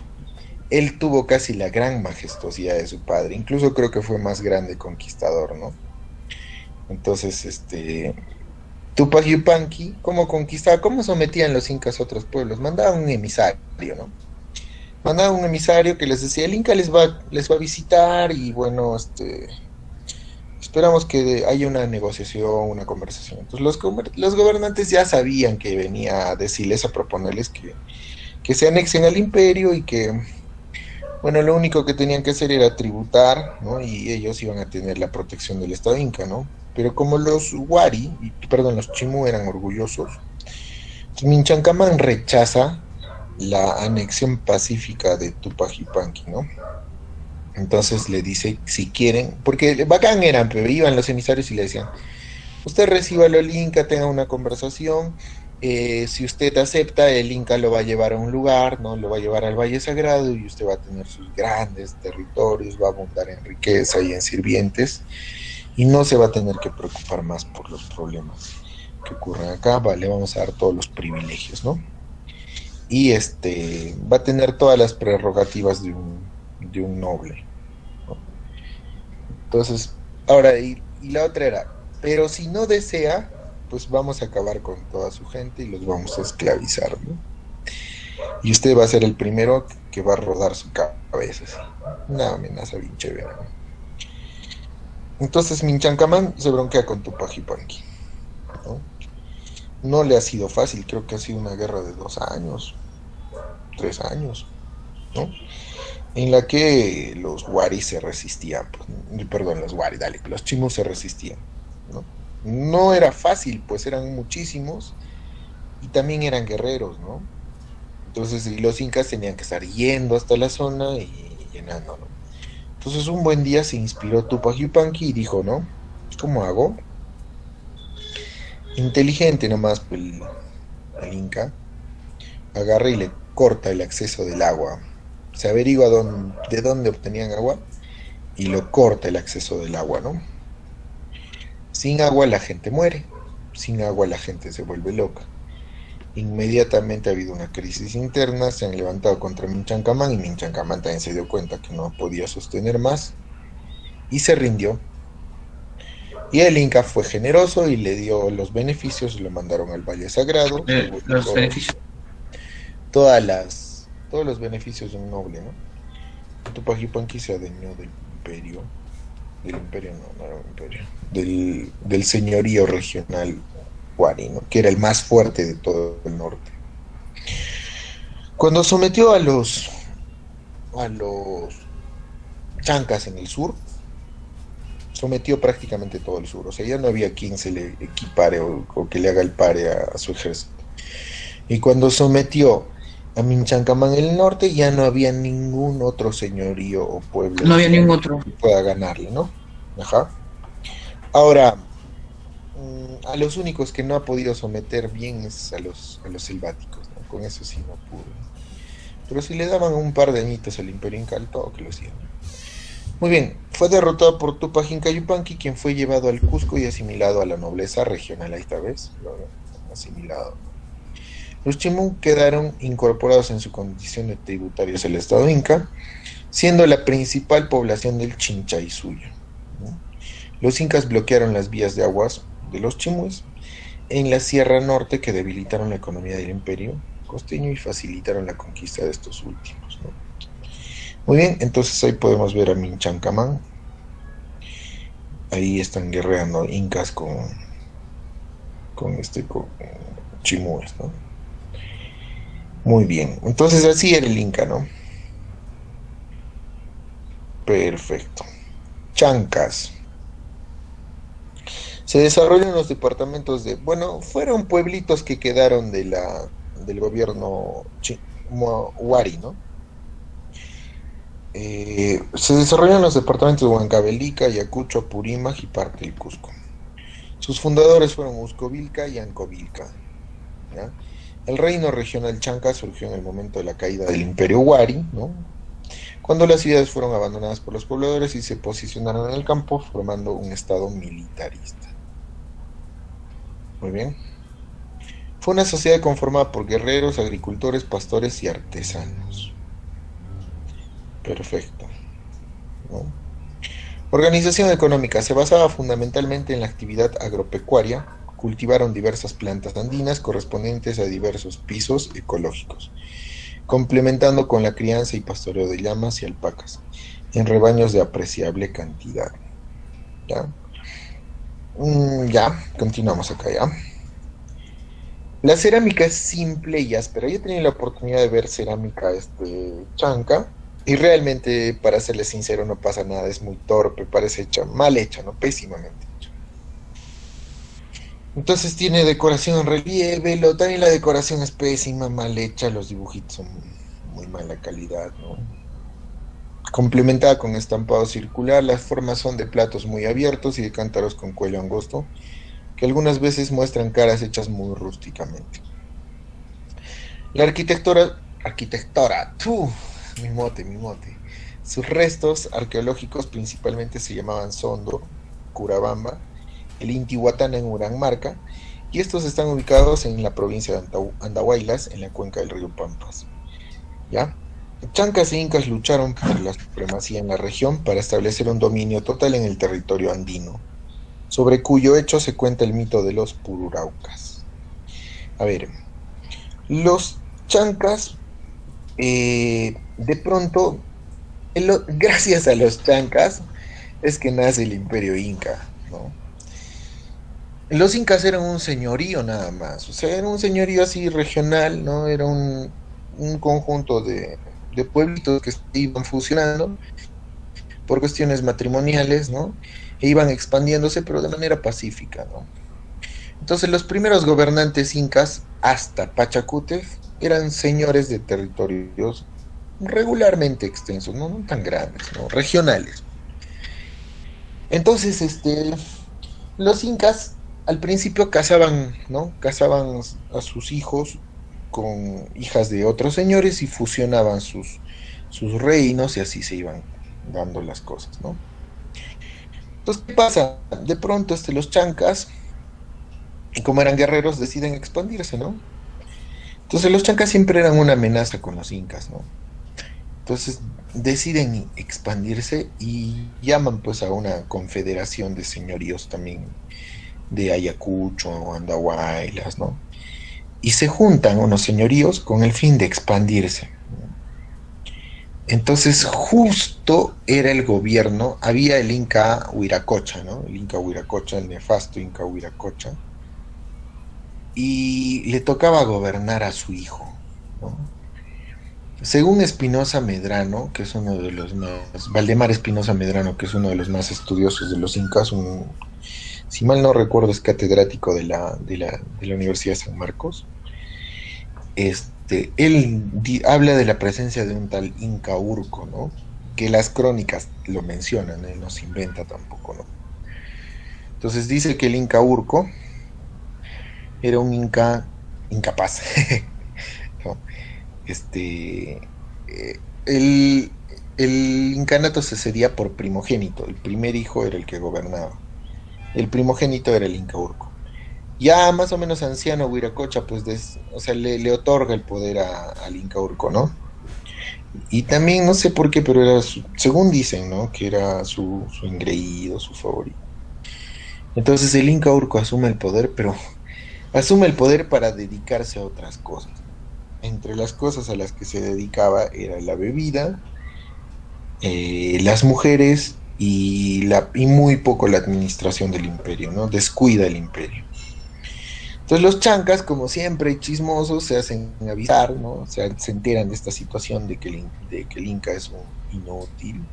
Él tuvo casi la gran majestuosidad de su padre, incluso creo que fue más grande conquistador, ¿no? Entonces, Tupac Yupanqui, ¿cómo conquistaba? ¿Cómo sometían los incas a otros pueblos? Mandaban un emisario, ¿no? Mandaban un emisario que les decía, el Inca les va a visitar y bueno, esperamos que haya una negociación, una conversación. Entonces los gobernantes ya sabían que venía a decirles, a proponerles que se anexen al imperio y que, bueno, lo único que tenían que hacer era tributar, ¿no? Y ellos iban a tener la protección del Estado Inca, ¿no? Pero como los Wari, perdón, los Chimu eran orgullosos, Minchancaman rechaza la anexión pacífica de Tupac Yupanqui, ¿no? Entonces le dice si quieren, porque bacán eran, pero iban los emisarios y le decían, usted reciba al Inca, tenga una conversación, si usted acepta, el Inca lo va a llevar a un lugar, ¿no? Lo va a llevar al Valle Sagrado y usted va a tener sus grandes territorios, va a abundar en riqueza y en sirvientes y no se va a tener que preocupar más por los problemas que ocurren acá, vale, vamos a dar todos los privilegios, ¿no? Y va a tener todas las prerrogativas de un noble, ¿no? Entonces, ahora, y la otra era, pero si no desea, pues vamos a acabar con toda su gente y los vamos a esclavizar, ¿no? Y usted va a ser el primero que va a rodar su cabeza, así. Una amenaza bien chévere, ¿no? Entonces Minchancaman se bronquea con Tupac Yupanqui, ¿no? No le ha sido fácil, creo que ha sido una guerra de 2 años, 3 años, ¿no? En la que los Wari se resistían, pues, perdón, los Wari, dale, los Chimus se resistían, ¿no? No era fácil, pues eran muchísimos y también eran guerreros, ¿no? Entonces, y los incas tenían que estar yendo hasta la zona y llenando, ¿no? Entonces, un buen día se inspiró Tupac Yupanqui y dijo, ¿no? ¿Cómo hago? Inteligente nomás, pues, el inca agarra y le corta el acceso del agua. Se averigua de dónde obtenían agua y lo corta el acceso del agua, ¿no? Sin agua la gente muere, sin agua la gente se vuelve loca. Inmediatamente ha habido una crisis interna, se han levantado contra Minchancaman y Minchancaman también se dio cuenta que no podía sostener más y se rindió. Y el Inca fue generoso y le dio los beneficios, lo mandaron al Valle Sagrado,
Los beneficios.
todos los beneficios de un noble, ¿no? Tupac Yupanqui se adueñó del imperio no, no era un imperio, del señorío regional Wari, ¿no? Que era el más fuerte de todo el norte. Cuando sometió a los chancas en el sur, sometió prácticamente todo el sur, o sea, ya no había quien se le equipare o que le haga el pare a su ejército. Y cuando sometió a Minchancaman en el norte, ya no había ningún otro señorío o pueblo
No había ningún otro.
que pueda ganarle, ¿no? Ajá. Ahora, a los únicos que no ha podido someter bien es a los selváticos, ¿no? Con eso sí no pudo. Pero si le daban un par de añitos al Imperio Inca, todo que lo hacían. Muy bien, fue derrotado por Tupac Inca Yupanqui, quien fue llevado al Cusco y asimilado a la nobleza regional esta vez, lo asimilado. Los Chimú quedaron incorporados en su condición de tributarios al Estado Inca, siendo la principal población del Chinchay suyo, ¿no? Los incas bloquearon las vías de aguas de los Chimúes en la Sierra Norte que debilitaron la economía del imperio costeño y facilitaron la conquista de estos últimos, ¿no? Muy bien, entonces ahí podemos ver a Minchancaman. Ahí están guerreando incas con chimúes, ¿no? Muy bien, entonces así era el Inca, ¿no? Perfecto. Chancas. Se desarrollan en los departamentos bueno, fueron pueblitos que quedaron del gobierno Wari, ¿no? Se desarrollan en los departamentos de Huancavelica, Ayacucho, Apurímac y parte del Cusco. Sus fundadores fueron Uscovilca y Ancovilca, ¿ya? El reino regional Chanca surgió en el momento de la caída del Imperio Wari, ¿no? Cuando las ciudades fueron abandonadas por los pobladores y se posicionaron en el campo, formando un estado militarista. Muy bien. Fue una sociedad conformada por guerreros, agricultores, pastores y artesanos. Perfecto, ¿no? Organización económica se basaba fundamentalmente en la actividad agropecuaria. Cultivaron diversas plantas andinas correspondientes a diversos pisos ecológicos, complementando con la crianza y pastoreo de llamas y alpacas, en rebaños de apreciable cantidad. ¿Ya? Ya, continuamos acá ya. La cerámica es simple y áspera. Yo he tenido la oportunidad de ver cerámica chanca y realmente, para serle sincero, no pasa nada. Es muy torpe, parece hecha, mal hecha, ¿no? Pésimamente hecha. Entonces tiene decoración en relieve, también la decoración es pésima, mal hecha, los dibujitos son muy mala calidad, ¿no? Complementada con estampado circular, las formas son de platos muy abiertos y de cántaros con cuello angosto, que algunas veces muestran caras hechas muy rústicamente. La arquitectura, mi mote. Sus restos arqueológicos principalmente se llamaban Sondo, Curabamba, el Intihuatana en Uranmarca, y estos están ubicados en la provincia de Andahuaylas, en la cuenca del río Pampas. ¿Ya? Chancas e incas lucharon por la supremacía en la región para establecer un dominio total en el territorio andino, sobre cuyo hecho se cuenta el mito de los Pururaucas. A ver, los chancas, de pronto, gracias a los chancas, es que nace el imperio inca, ¿no? Los incas eran un señorío nada más, o sea, era un señorío así regional, ¿no? Era un conjunto de pueblitos que se iban fusionando por cuestiones matrimoniales, ¿no? E iban expandiéndose, pero de manera pacífica, ¿no? Entonces los primeros gobernantes incas, hasta Pachacútec, eran señores de territorios regularmente extensos, no, no tan grandes, ¿no? Regionales. Entonces, los incas al principio casaban, ¿no? Casaban a sus hijos con hijas de otros señores y fusionaban sus reinos y así se iban dando las cosas, ¿no? Entonces, ¿qué pasa? De pronto, los chancas, y como eran guerreros, deciden expandirse, ¿no? Entonces los chancas siempre eran una amenaza con los incas, ¿no? Entonces deciden expandirse y llaman pues a una confederación de señoríos también de Ayacucho, Andahuaylas, ¿no? Y se juntan unos señoríos con el fin de expandirse. Entonces justo era el gobierno, había el Inca Huiracocha, ¿no? El Inca Huiracocha, el nefasto Inca Huiracocha, y le tocaba gobernar a su hijo, ¿no? Según Espinosa Medrano, que es uno de los más, Valdemar Espinosa Medrano, que es uno de los más estudiosos de los incas, si mal no recuerdo, es catedrático de la Universidad de San Marcos. Él habla de la presencia de un tal Inca Urco, ¿no? Que las crónicas lo mencionan, él no se inventa tampoco, ¿no? Entonces dice que el Inca Urco era un inca incapaz, ¿no? El, el incanato se cedía por primogénito, el primer hijo era el que gobernaba, el primogénito era el Inca Urco. Ya más o menos anciano Huiracocha, pues o sea, le otorga el poder al Inca Urco, ¿no? Y también no sé por qué, pero era según dicen, ¿no? Que era su engreído, su favorito. Entonces el Inca Urco asume el poder, pero asume el poder para dedicarse a otras cosas. Entre las cosas a las que se dedicaba era la bebida, las mujeres y muy poco la administración del imperio, ¿no? Descuida el imperio. Entonces los chancas, como siempre, chismosos, se hacen avisar, ¿no? O sea, se enteran de esta situación de que el Inca es un inútil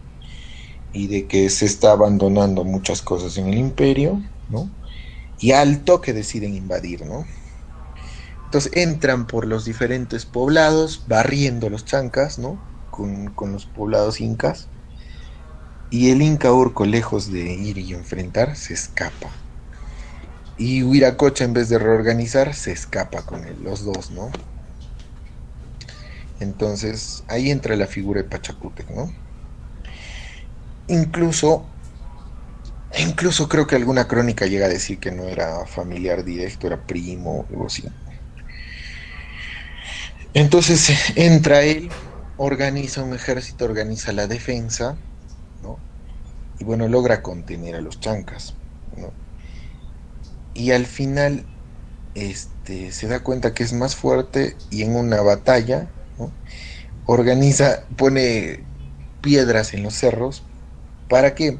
y de que se está abandonando muchas cosas en el imperio, ¿no? Y al toque deciden invadir, ¿no? Entonces entran por los diferentes poblados, barriendo los chancas, ¿no? Con los poblados incas. Y el Inca Urco, lejos de ir y enfrentar, se escapa. Y Huiracocha, en vez de reorganizar, se escapa con él, los dos, ¿no? Entonces, ahí entra la figura de Pachacútec, ¿no? Incluso creo que alguna crónica llega a decir que no era familiar directo, era primo o algo así. Entonces entra él, organiza un ejército, organiza la defensa, ¿no? y bueno, logra contener a los chancas, ¿no? Y al final se da cuenta que es más fuerte y en una batalla, ¿no? Pone piedras en los cerros. ¿Para qué?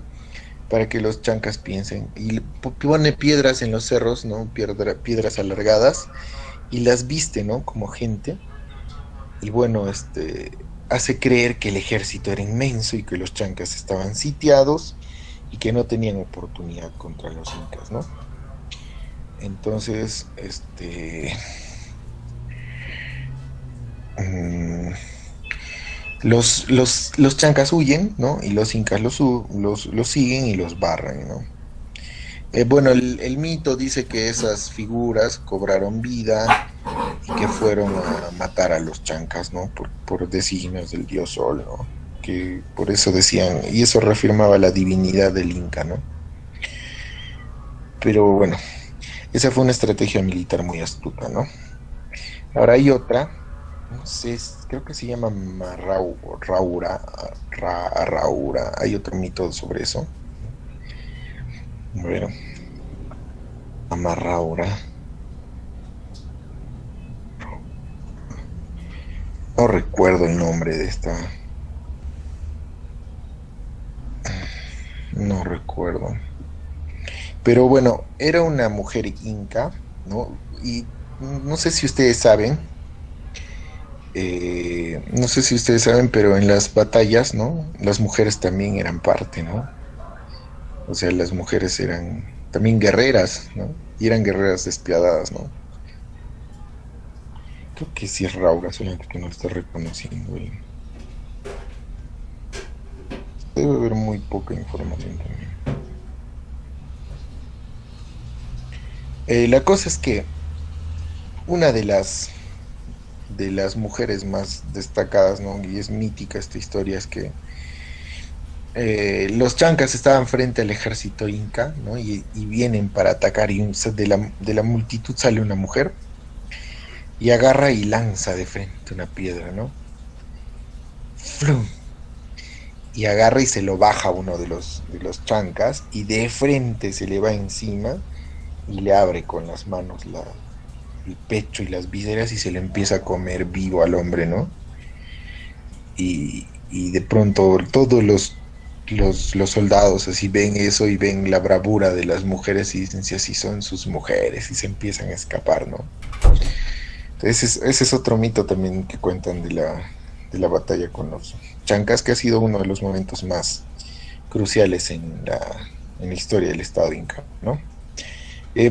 Para que los chancas piensen. Y pone piedras en los cerros, ¿no? Piedras alargadas y las viste, ¿no? Como gente. Y bueno, hace creer que el ejército era inmenso y que los chancas estaban sitiados y que no tenían oportunidad contra los incas, ¿no? Entonces, mm, los chancas huyen, ¿no? Y los incas los siguen y los barran, ¿no? Bueno, el mito dice que esas figuras cobraron vida y que fueron a matar a los chancas, ¿no? Por designios del dios Sol, ¿no? Que por eso decían, y eso reafirmaba la divinidad del Inca, ¿no? Pero bueno, esa fue una estrategia militar muy astuta, ¿no? Ahora hay otra, no sé, creo que se llama Raura, hay otro mito sobre eso. Bueno, Amarraura. No recuerdo el nombre de esta. No recuerdo. Pero bueno, era una mujer inca, ¿no? Y no sé si ustedes saben, no sé si ustedes saben, pero en las batallas, ¿no? Las mujeres también eran parte, ¿no? O sea, las mujeres eran también guerreras, ¿no? Y eran guerreras despiadadas, ¿no? Creo que sí es Raura, solamente que no lo está reconociendo. Debe haber muy poca información también. La cosa es que una de las mujeres más destacadas, ¿no? Y es mítica esta historia, es que los chancas estaban frente al ejército inca, ¿no? Y vienen para atacar y de la multitud sale una mujer y agarra y lanza de frente una piedra, ¿no? ¡Flum! Y agarra y se lo baja a uno de los chancas y de frente se le va encima y le abre con las manos el pecho y las vísceras y se le empieza a comer vivo al hombre, ¿no? Y de pronto todos los soldados así ven eso y ven la bravura de las mujeres y dicen si así son sus mujeres y se empiezan a escapar, ¿no? Entonces ese es otro mito también que cuentan de la batalla con los chancas, que ha sido uno de los momentos más cruciales en la historia del Estado Inca, ¿no?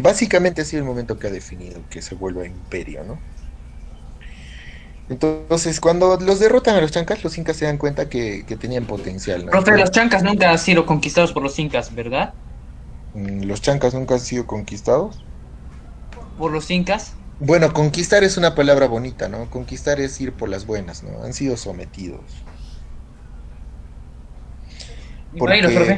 Básicamente ha sido el momento que ha definido que se vuelva imperio, ¿no? Entonces, cuando los derrotan a los chancas, los incas se dan cuenta que tenían potencial, ¿no?
Profe, los chancas nunca han sido conquistados por los incas, ¿verdad?
Los chancas nunca han sido conquistados.
Por los incas.
Bueno, conquistar es una palabra bonita, ¿no? Conquistar es ir por las buenas, ¿no? Han sido sometidos.
Bueno, profe.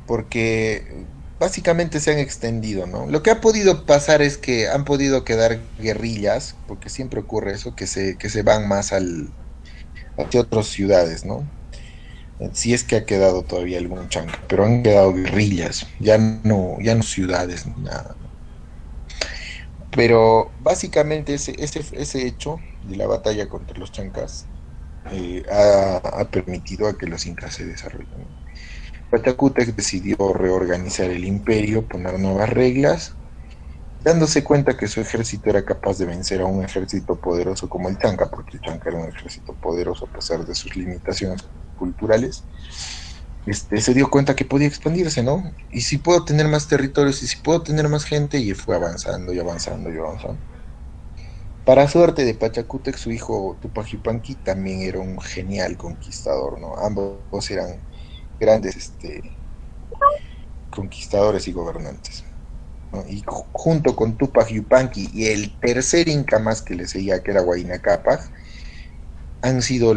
Porque, porque básicamente se han extendido, ¿no? Lo que ha podido pasar es que han podido quedar guerrillas, porque siempre ocurre eso, que se van más hacia otras ciudades, ¿no? Si es que ha quedado todavía algún chanca, pero han quedado guerrillas, ya no ciudades ni nada. Pero básicamente ese hecho de la batalla contra los chancas ha permitido a que los incas se desarrollen. Pachacútec decidió reorganizar el imperio, poner nuevas reglas, dándose cuenta que su ejército era capaz de vencer a un ejército poderoso como el Chanca, porque el Chanca era un ejército poderoso a pesar de sus limitaciones culturales. Se dio cuenta que podía expandirse, ¿no? Y si puedo tener más territorios y si puedo tener más gente, y fue avanzando y avanzando y avanzando. Para suerte de Pachacútec, su hijo Tupac Yupanqui también era un genial conquistador, ¿no? Ambos eran grandes conquistadores y gobernantes, ¿no? Y junto con Tupac Yupanqui y el tercer inca más que le seguía, que era Huayna Cápac, han sido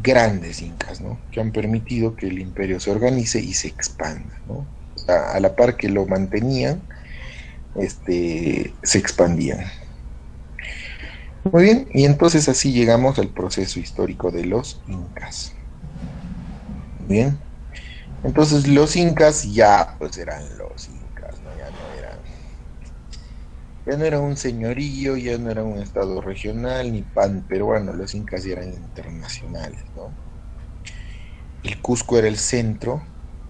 grandes incas, ¿no? Que han permitido que el imperio se organice y se expanda, ¿no? O sea, a la par que lo mantenían, se expandían. Muy bien, y entonces así llegamos al proceso histórico de los incas. Bien, Entonces los incas ya pues eran los incas, ¿no? Ya no era un señorío, ya no era un estado regional ni pan peruano, los incas ya eran internacionales, ¿no? El Cusco era el centro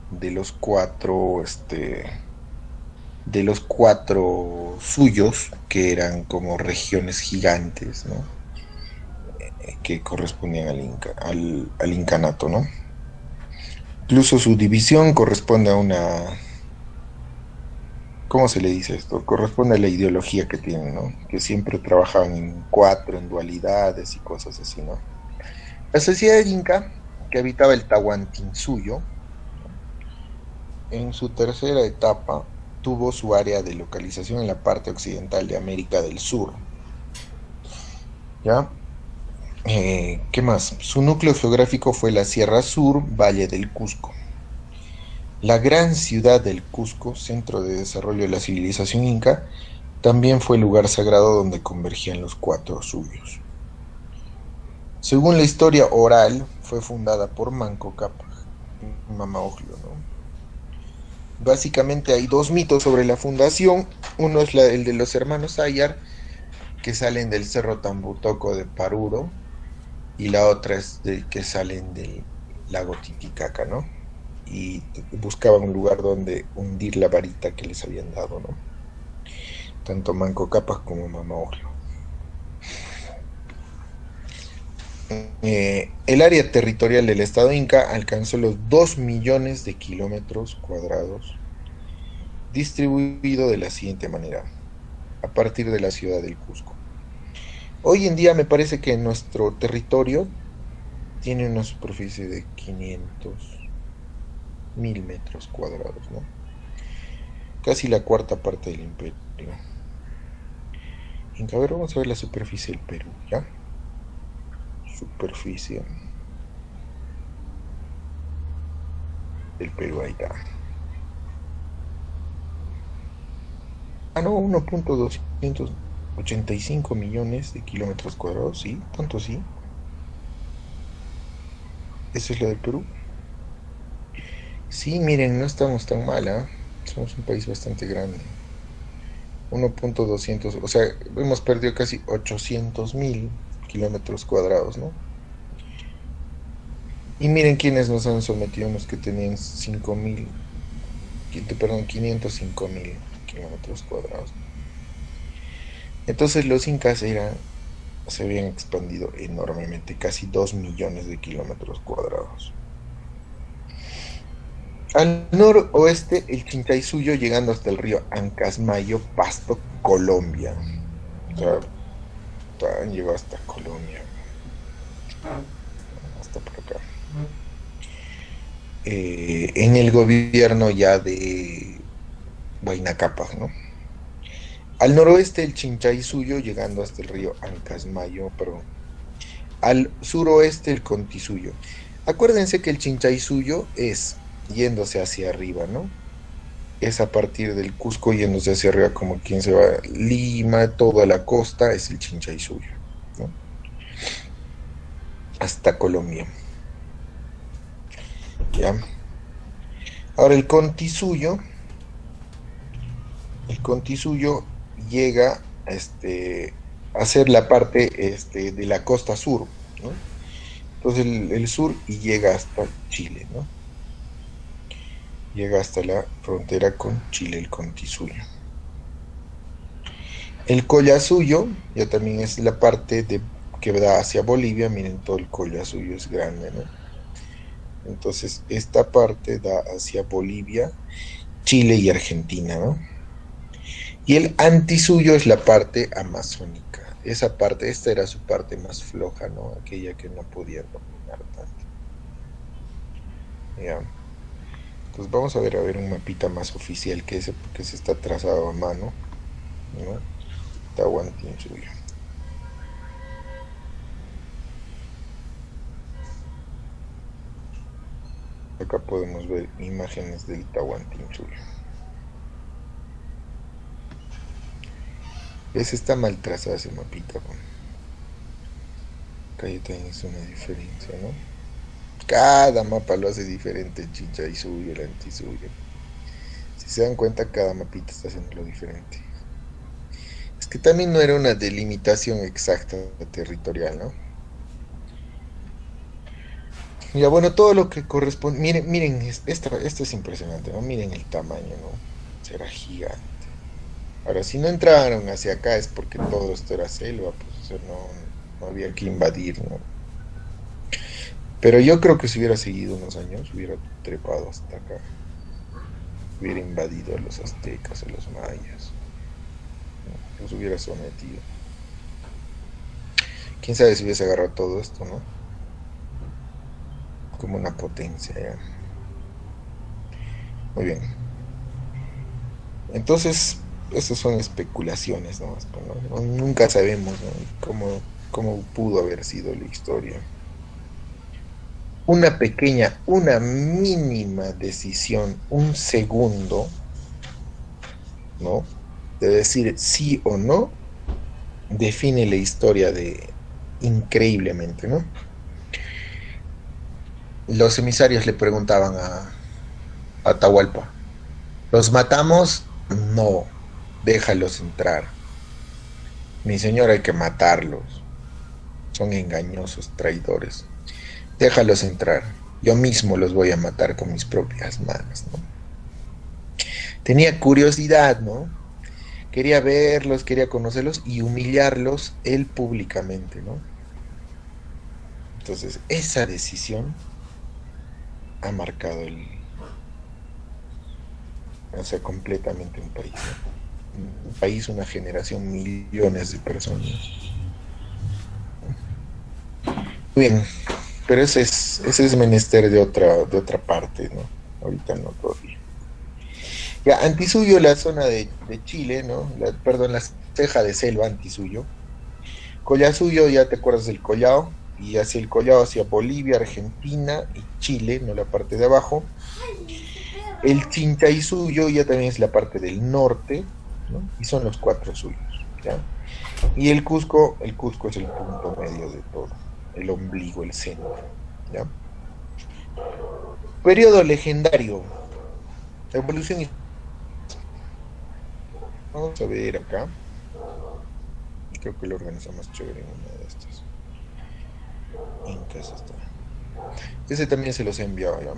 de los cuatro, de los cuatro suyos, que eran como regiones gigantes, ¿no? Que correspondían al incanato, ¿no? Incluso su división corresponde a una, ¿cómo se le dice esto? Corresponde a la ideología que tienen, ¿no? Que siempre trabajaban en cuatro, en dualidades y cosas así, ¿no? La sociedad inca, que habitaba el Tahuantinsuyo, en su tercera etapa tuvo su área de localización en la parte occidental de América del Sur, ¿ya? ¿Qué más? Su núcleo geográfico fue la Sierra Sur, Valle del Cusco. La gran ciudad del Cusco, centro de desarrollo de la civilización inca, también fue el lugar sagrado donde convergían los cuatro suyos. Según la historia oral, fue fundada por Manco Cápac, Mama Ocllo, ¿no? Básicamente hay dos mitos sobre la fundación. Uno es el de los hermanos Ayar, que salen del cerro Tambutoco de Paruro, y la otra es de que salen del lago Titicaca, ¿no? Y buscaban un lugar donde hundir la varita que les habían dado, ¿no? Tanto Manco Cápac como Mama Ocllo. El área territorial del estado inca alcanzó los 2 millones de kilómetros cuadrados, distribuido de la siguiente manera, a partir de la ciudad del Cusco. Hoy en día me parece que nuestro territorio tiene una superficie de 500.000 metros cuadrados, ¿no? Casi la cuarta parte del imperio. A ver, vamos a ver la superficie del Perú, ¿ya? Superficie del Perú, ahí está. Ah, no, 1.285 millones de kilómetros cuadrados, sí, tanto sí. Esa es la del Perú. Sí, miren, no estamos tan mal, ¿eh? Somos un país bastante grande. 1.200, o sea, hemos perdido casi 800.000 kilómetros cuadrados, ¿no? Y miren quiénes nos han sometido, unos que tenían 5.000, perdón, 505.000 kilómetros cuadrados. Entonces los incas se habían expandido enormemente, casi 2 millones de kilómetros cuadrados. Al noroeste, el Chinchaysuyo llegando hasta el río Ancasmayo, Pasto, Colombia. O sea, llegó hasta Colombia, hasta por acá. En el gobierno ya de Huayna Cápac, ¿no? Al noroeste, el Chinchaysuyo llegando hasta el río Ancasmayo, perdón. Al suroeste, el Contisuyo. Acuérdense que el Chinchaysuyo es yéndose hacia arriba, ¿no? Es a partir del Cusco yéndose hacia arriba, como quien se va a Lima, toda la costa es el Chinchaysuyo, ¿no? Hasta Colombia. ¿Ya? Ahora el Contisuyo llega a ser la parte de la costa sur, ¿no? Entonces el sur y llega hasta Chile, ¿no? Llega hasta la frontera con Chile, el Contisuyo. El Collasuyo ya también es la parte que da hacia Bolivia. Miren, todo el Collasuyo es grande, ¿no? Entonces esta parte da hacia Bolivia, Chile y Argentina, ¿no? Y el Antisuyo es la parte amazónica. Esa parte, esta era su parte más floja, ¿no? Aquella que no podía dominar tanto. Ya. Entonces vamos a ver un mapita más oficial que ese, porque se está trazado a mano, ¿no? Tahuantinsuyo. Acá podemos ver imágenes del Tahuantinsuyo. Ese está mal trazado ese mapita, ¿no? Acá ya también es una diferencia, ¿no? Cada mapa lo hace diferente, el Chincha y suyo, el antisuyo. Si se dan cuenta, cada mapita está haciéndolo diferente. Es que también no era una delimitación exacta territorial, ¿no? Ya bueno, todo lo que corresponde. Miren, miren, esto es impresionante, ¿no? Miren el tamaño, ¿no? Será gigante. Ahora, si no entraron hacia acá es porque todo esto era selva, pues o sea, no había que invadir, ¿no? Pero yo creo que si hubiera seguido unos años, hubiera trepado hasta acá. Hubiera invadido a los aztecas, a los mayas, ¿no? Los hubiera sometido. Quién sabe si hubiese agarrado todo esto, ¿no? Como una potencia, ¿ya? Muy bien. Entonces, esas son especulaciones, ¿no? Nunca sabemos, ¿no? Cómo pudo haber sido la historia. Una pequeña, una mínima decisión, un segundo, ¿no? De decir sí o no, define la historia de increíblemente, ¿no? Los emisarios le preguntaban a Atahualpa, ¿los matamos? No, déjalos entrar. Mi señor, hay que matarlos. Son engañosos, traidores. Déjalos entrar. Yo mismo los voy a matar con mis propias manos, ¿no? Tenía curiosidad, ¿no? Quería verlos, quería conocerlos y humillarlos él públicamente, ¿no? Entonces, esa decisión ha marcado o sea, completamente un país, ¿no? Un país, una generación, millones de personas. Bien, pero ese es menester de otra parte, ¿no? Ahorita no todavía. Ya, Antisuyo, la zona de Chile, ¿no? Perdón, la ceja de selva, Antisuyo. Collasuyo, ya te acuerdas del Collao, y hacia el Collao, hacia Bolivia, Argentina y Chile, ¿no? La parte de abajo. El Chinchaisuyo ya también es la parte del norte, ¿no? Y son los cuatro suyos, ¿ya? Y el Cusco es el punto medio de todo, el ombligo, el centro, ¿ya? Periodo legendario, evolución. Vamos a ver acá. Creo que lo organizamos chévere en una de estas. Incas está. Ese también se los he enviado, ¿ya?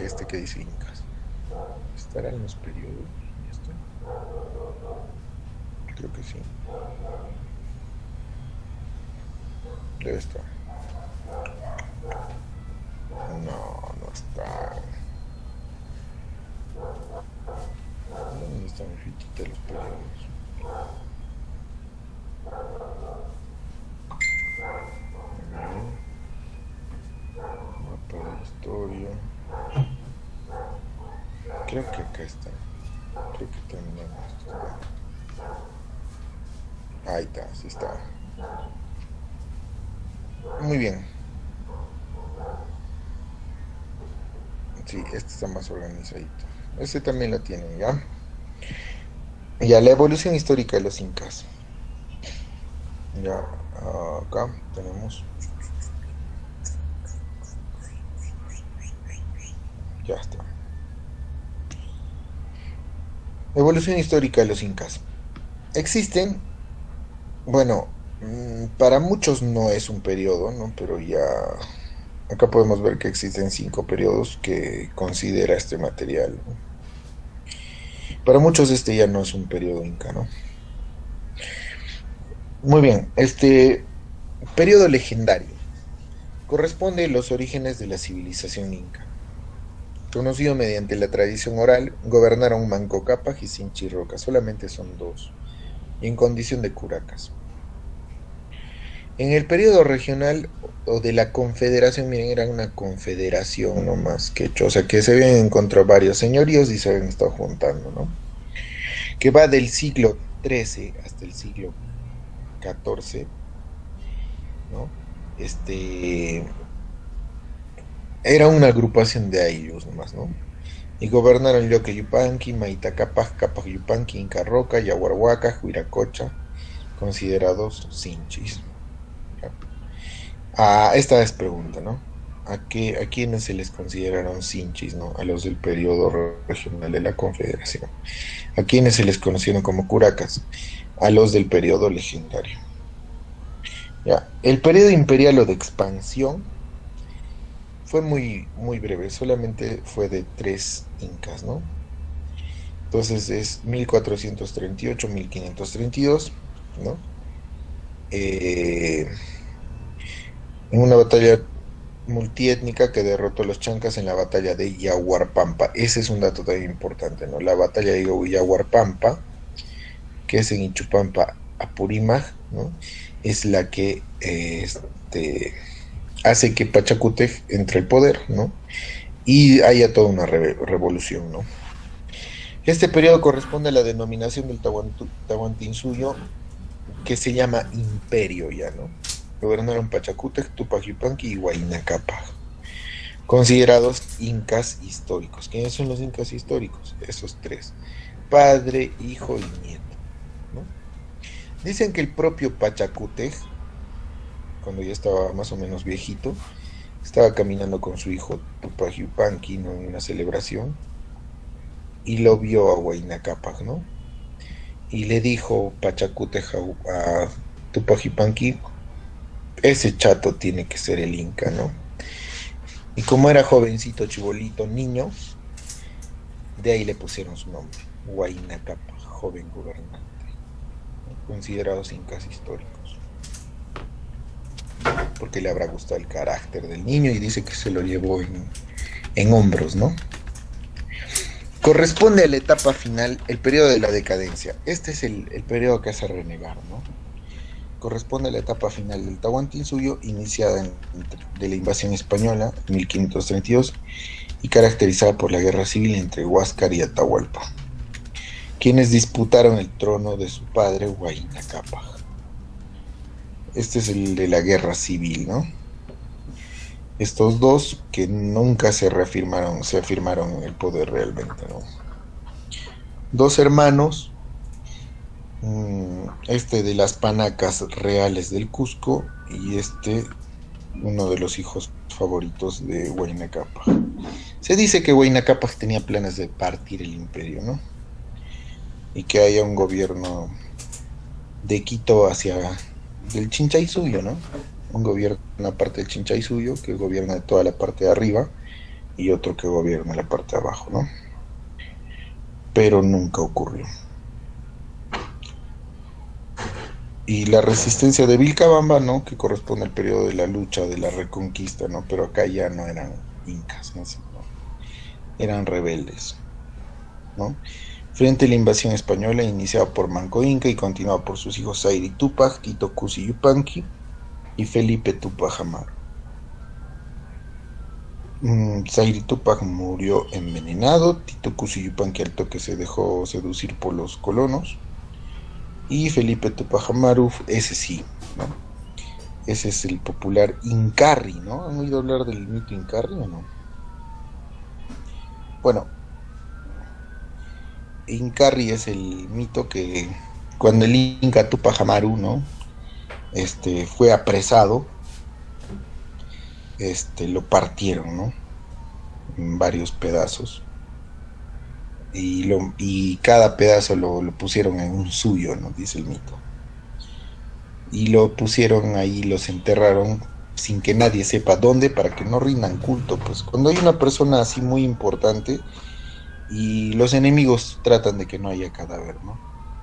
Este que dice Incas. ¿Estará en los periodos? ¿Esto? Creo que sí. Debe estar. No está. ¿Dónde está mi fichita de los periodos? Mapa de la historia. Creo que acá está. Creo que terminamos. Ahí está, sí está. Muy bien. Sí, este está más organizadito. Este también lo tienen, ¿ya? Ya, la evolución histórica de los incas. Ya, acá tenemos. Ya está. Evolución histórica de los incas. Existen, bueno, para muchos no es un periodo, ¿no? Pero ya acá podemos ver que existen 5 periodos que considera este material, ¿no? Para muchos este ya no es un periodo inca, ¿no? Muy bien, este periodo legendario corresponde a los orígenes de la civilización inca. Conocido mediante la tradición oral, gobernaron Manco Cápac y Sinchi Roca, solamente son 2, y en condición de curacas. En el periodo regional o de la confederación, miren, era una confederación nomás que hecho, o sea que se habían encontrado varios señoríos y se habían estado juntando, ¿no? Que va del siglo XIII hasta el siglo XIV, ¿no? Era una agrupación de ellos nomás, ¿no? Y gobernaron Yoque Yupanqui, Maita Capac, Capac Yupanqui, Inca Roca, Yaguarhuaca, Huiracocha, considerados Sinchis. Esta es pregunta, ¿no? a quienes se les consideraron sinchis, ¿no? A los del periodo regional de la Confederación. A quienes se les conocieron como curacas, a los del periodo legendario. Ya, el periodo imperial o de expansión fue muy breve, solamente fue de 3 incas, ¿no? Entonces es 1438-1532, ¿no? En una batalla multiétnica que derrotó a los chancas en la batalla de Yaguarpampa. Ese es un dato también importante, ¿no? La batalla de Yaguarpampa, que es en Ichupampa, Apurímac, ¿no? Es la que hace que Pachacútec entre al poder, ¿no? Y haya toda una revolución, ¿no? Este periodo corresponde a la denominación del Tahuantinsuyo, que se llama imperio ya, ¿no? Gobernaron Pachacútec, Tupac Yupanqui y Huayna Cápac, considerados incas históricos. ¿Quiénes son los incas históricos? Esos tres: padre, hijo y nieto, ¿no? Dicen que el propio Pachacútec, cuando ya estaba más o menos viejito, estaba caminando con su hijo Tupac Yupanqui, ¿no? En una celebración, y lo vio a Huayna Cápac, ¿no? Y le dijo Pachacútec a Tupac Yupanqui: ese chato tiene que ser el inca, ¿no? Y como era jovencito, chibolito, niño, de ahí le pusieron su nombre, Huayna Cápac, joven gobernante, ¿no? Considerados incas históricos, porque le habrá gustado el carácter del niño y dice que se lo llevó en hombros, ¿no? Corresponde a la etapa final, el periodo de la decadencia. Este es el periodo que hace renegar, ¿no? Corresponde a la etapa final del Tahuantinsuyo, iniciada de la invasión española en 1532 y caracterizada por la guerra civil entre Huáscar y Atahualpa, quienes disputaron el trono de su padre Huayna Cápac. Este es el de la guerra civil, ¿no? Estos dos que nunca se afirmaron en el poder realmente, ¿no? Dos hermanos, este de las Panacas reales del Cusco y uno de los hijos favoritos de Huayna Cápac. Se dice que Huayna Cápac tenía planes de partir el imperio, ¿no? Y que haya un gobierno de Quito hacia del Chinchaysuyo, ¿no? Un gobierno, una parte del Chinchaysuyo que gobierna toda la parte de arriba y otro que gobierna la parte de abajo, ¿no? Pero nunca ocurrió. Y la resistencia de Vilcabamba, ¿no? Que corresponde al periodo de la lucha, de la reconquista, ¿no? Pero acá ya no eran incas, ¿no? Eran rebeldes, ¿no? Frente a la invasión española iniciada por Manco Inca y continuada por sus hijos Zairi Tupac, Tito Cusi Yupanqui y Felipe Tupac Amaru. Zairi Tupac murió envenenado, Tito Cusi Yupanqui al toque se dejó seducir por los colonos, y Felipe Tupac Amaru, ese sí, ¿no? Ese es el popular Incarri, ¿no? ¿Han oído hablar del mito Incarri o no? Bueno, Incarri es el mito que cuando el Inca Tupac Amaru, ¿no? Fue apresado, lo partieron, ¿no? En varios pedazos. Y cada pedazo lo pusieron en un suyo, ¿no? Dice el mito. Y lo pusieron ahí, los enterraron sin que nadie sepa dónde, para que no rindan culto. Pues cuando hay una persona así muy importante y los enemigos tratan de que no haya cadáver, ¿no?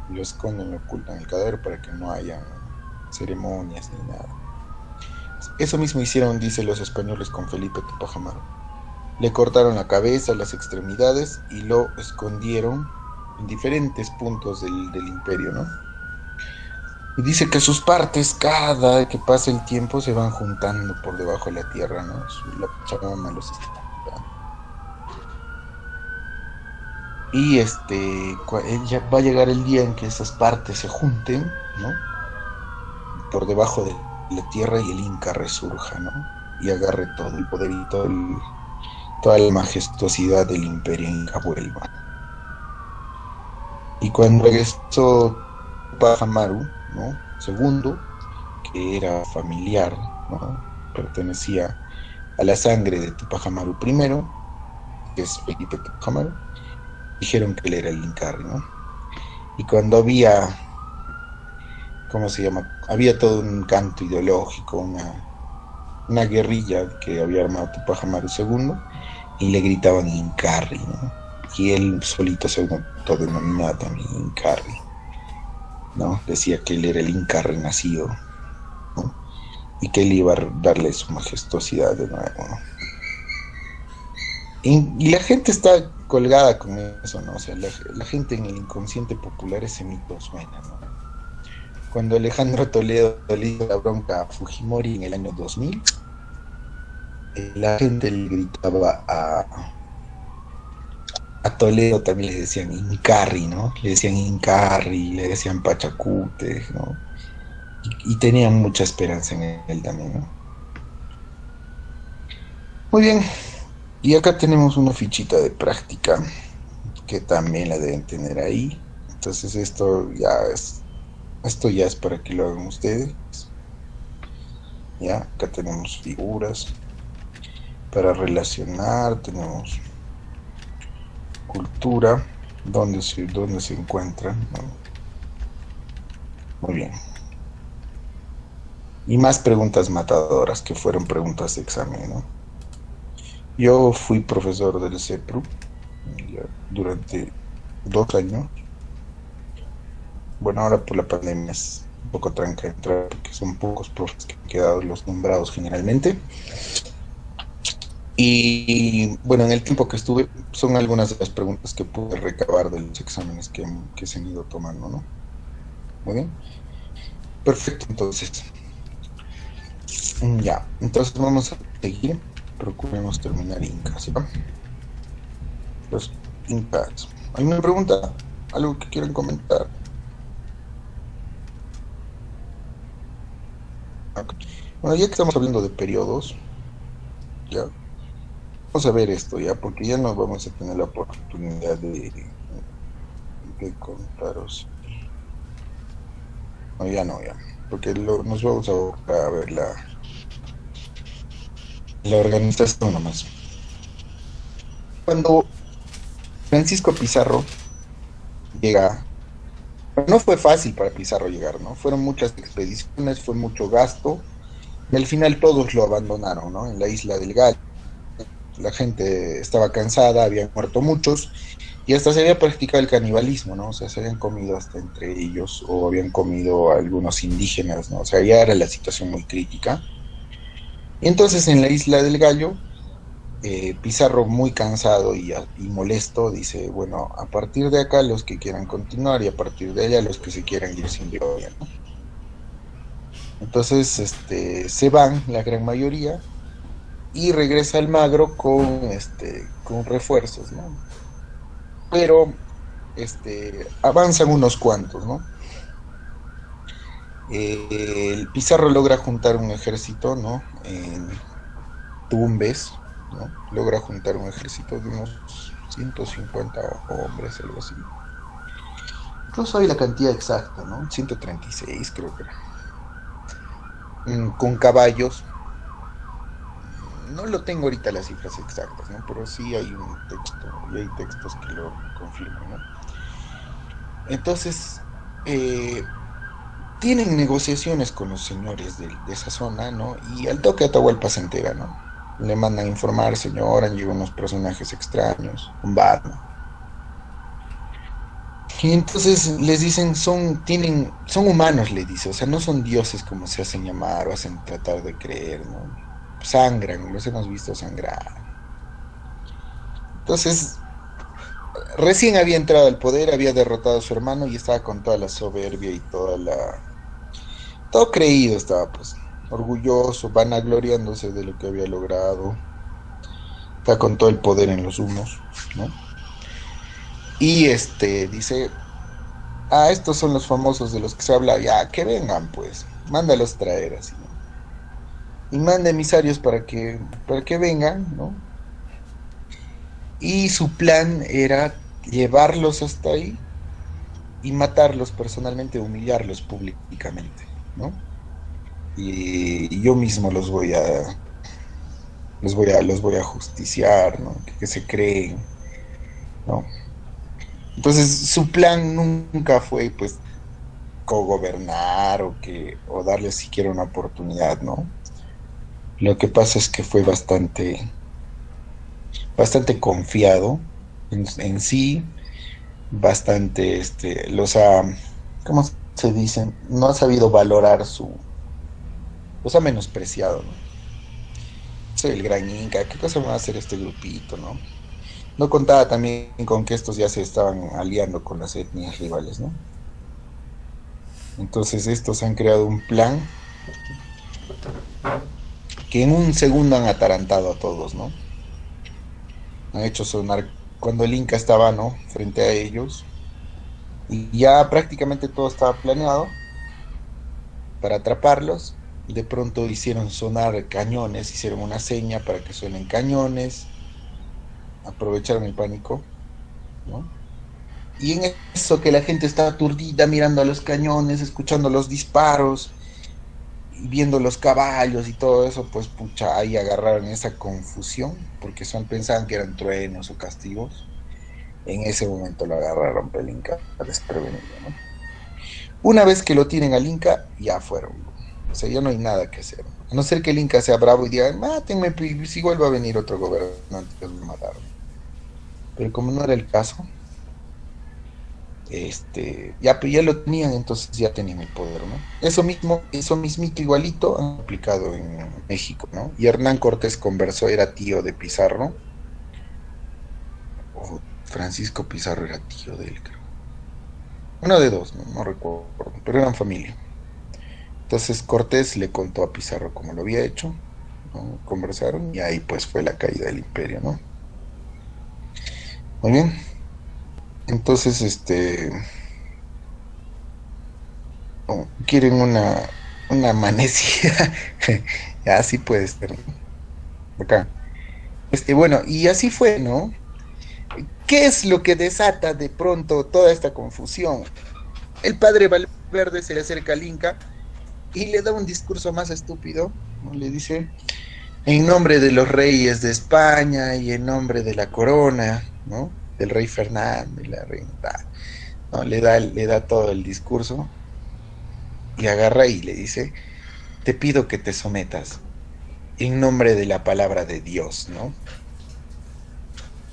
Lo esconden, lo ocultan el cadáver para que no haya ceremonias ni nada. Eso mismo hicieron, dice, los españoles con Felipe Tupac Amaru. Le cortaron la cabeza, las extremidades y lo escondieron en diferentes puntos del imperio, ¿no? Y dice que sus partes, cada que pasa el tiempo, se van juntando por debajo de la tierra, ¿no? La Pachamama los está juntando. Y ya va a llegar el día en que esas partes se junten, ¿no? Por debajo de la tierra y el Inca resurja, ¿no? Y agarre todo el poder y toda la majestuosidad del imperio Inca vuelva. Y cuando regresó Tupac Amaru, ¿no? Segundo, que era familiar, ¿no? Pertenecía
a la sangre de Tupac Amaru I, que es Felipe Tupac Amaru, dijeron que él era el Incarri, ¿no? Y cuando había, ¿cómo se llama? Había todo un canto ideológico, una guerrilla que había armado Tupac Amaru II, y le gritaban Incarri, ¿no? Y él solito se autodenominaba también Incarri, ¿no? Decía que él era el Inca renacido, ¿no? Y que él iba a darle su majestuosidad de nuevo, ¿no? Y la gente está colgada con eso, ¿no? O sea, la gente en el inconsciente popular ese mito suena, ¿no? Cuando Alejandro Toledo le hizo la bronca a Fujimori en el año 2000, la gente le gritaba a Toledo, también le decían Incarri, ¿no? Le decían Incarri, le decían Pachacute, ¿no? Y tenían mucha esperanza en él también, ¿no? Muy bien, y acá tenemos una fichita de práctica que también la deben tener ahí. Entonces esto ya es para que lo hagan ustedes. Ya, acá tenemos figuras para relacionar, tenemos cultura, dónde se encuentran, ¿no? Muy bien. Y más preguntas matadoras que fueron preguntas de examen, ¿no? Yo fui profesor del CEPRU durante 2 años. Bueno, ahora por la pandemia es un poco tranca entrar porque son pocos profes que han quedado los nombrados generalmente. Y bueno, en el tiempo que estuve, son algunas de las preguntas que pude recabar de los exámenes que se han ido tomando, ¿no? Muy bien. Perfecto, entonces. Ya, entonces vamos a seguir. Procuremos terminar Incas, ¿sí? Los Incas. ¿Hay una pregunta? ¿Algo que quieran comentar? Bueno, ya que estamos hablando de periodos, ya vamos a ver esto ya, porque ya no vamos a tener la oportunidad de contaros. No, ya, porque nos vamos a ver la organización nomás. Cuando Francisco Pizarro llega, no fue fácil para Pizarro llegar, ¿no? Fueron muchas expediciones, fue mucho gasto, y al final todos lo abandonaron, ¿no? En la isla del Gallo. La gente estaba cansada, habían muerto muchos, y hasta se había practicado el canibalismo, ¿no? O sea, se habían comido hasta entre ellos, o habían comido a algunos indígenas, ¿no? O sea, ya era la situación muy crítica. Y entonces en la isla del Gallo, Pizarro, muy cansado y molesto, dice, bueno, a partir de acá los que quieran continuar y a partir de allá los que se quieran ir sin gloria, ¿no? Entonces se van la gran mayoría y regresa Almagro con refuerzos, ¿no? Pero avanzan unos cuantos, ¿no? El Pizarro logra juntar un ejército, ¿no? En Tumbes, ¿no? Logra juntar un ejército de unos 150 hombres, algo así. Incluso hay la cantidad exacta, ¿no? 136 creo que era. Con caballos. No lo tengo ahorita las cifras exactas, ¿no? Pero sí hay un texto, y hay textos que lo confirman, ¿no? Entonces, tienen negociaciones con los señores de esa zona, ¿no? Y al toque Atahualpa se entera, ¿no? Le mandan a informar, señor, han llegado unos personajes extraños, un Batman. Y entonces les dicen, son humanos, le dice, o sea, no son dioses como se hacen llamar o hacen tratar de creer, ¿no? Sangran, los hemos visto sangrar. Entonces, recién había entrado al poder, había derrotado a su hermano y estaba con toda la soberbia y todo creído estaba, pues, orgulloso, vanagloriándose de lo que había logrado. Está con todo el poder en los humos, ¿no? Y dice, estos son los famosos de los que se habla, ya, que vengan, pues, mándalos traer así, ¿no? Y manda emisarios para que vengan, ¿no? Y su plan era llevarlos hasta ahí y matarlos personalmente, humillarlos públicamente, ¿no? Y yo mismo los voy a los voy a justiciar, ¿no? Que se creen, ¿no? Entonces su plan nunca fue pues cogobernar o darle siquiera una oportunidad, ¿no? Lo que pasa es que fue bastante confiado en sí, bastante, ¿cómo se dice? No ha sabido valorar los ha menospreciado, ¿no? Soy el gran Inca, ¿qué cosa me va a hacer este grupito, no? No contaba también con que estos ya se estaban aliando con las etnias rivales, ¿no? Entonces estos han creado un plan que en un segundo han atarantado a todos, ¿no? Han hecho sonar cuando el Inca estaba, ¿no? Frente a ellos. Y ya prácticamente todo estaba planeado para atraparlos. De pronto hicieron sonar cañones, hicieron una seña para que suenen cañones. Aprovecharon el pánico, ¿no? Y en eso que la gente estaba aturdida mirando a los cañones, escuchando los disparos, viendo los caballos y todo eso, pues pucha, ahí agarraron esa confusión, porque pensaban que eran truenos o castigos. En ese momento lo agarraron el Inca desprevenido, ¿no? Una vez que lo tienen al Inca, ya fueron. O sea, ya no hay nada que hacer. A no ser que el Inca sea bravo y diga, mátenme, si vuelve a venir otro gobernante, los mataron. Pero como no era el caso, ya lo tenían, entonces ya tenían el poder, ¿no? Eso mismito igualito han aplicado en México, ¿no? Y Hernán Cortés conversó, era tío de Pizarro, o Francisco Pizarro era tío de él, creo. Uno de dos, no recuerdo, pero eran familia. Entonces Cortés le contó a Pizarro cómo lo había hecho, ¿no? Conversaron y ahí pues fue la caída del imperio, ¿no? Muy bien. Entonces, quieren una amanecida. Así puede ser, ¿no? Acá. Bueno, y así fue, ¿no? ¿Qué es lo que desata de pronto toda esta confusión? El padre Valverde se le acerca al Inca y le da un discurso más estúpido, ¿no? Le dice, en nombre de los reyes de España y en nombre de la corona, ¿no? Del rey Fernando y la reina, ¿no? Le da todo el discurso y agarra y le dice, te pido que te sometas en nombre de la palabra de Dios, ¿no?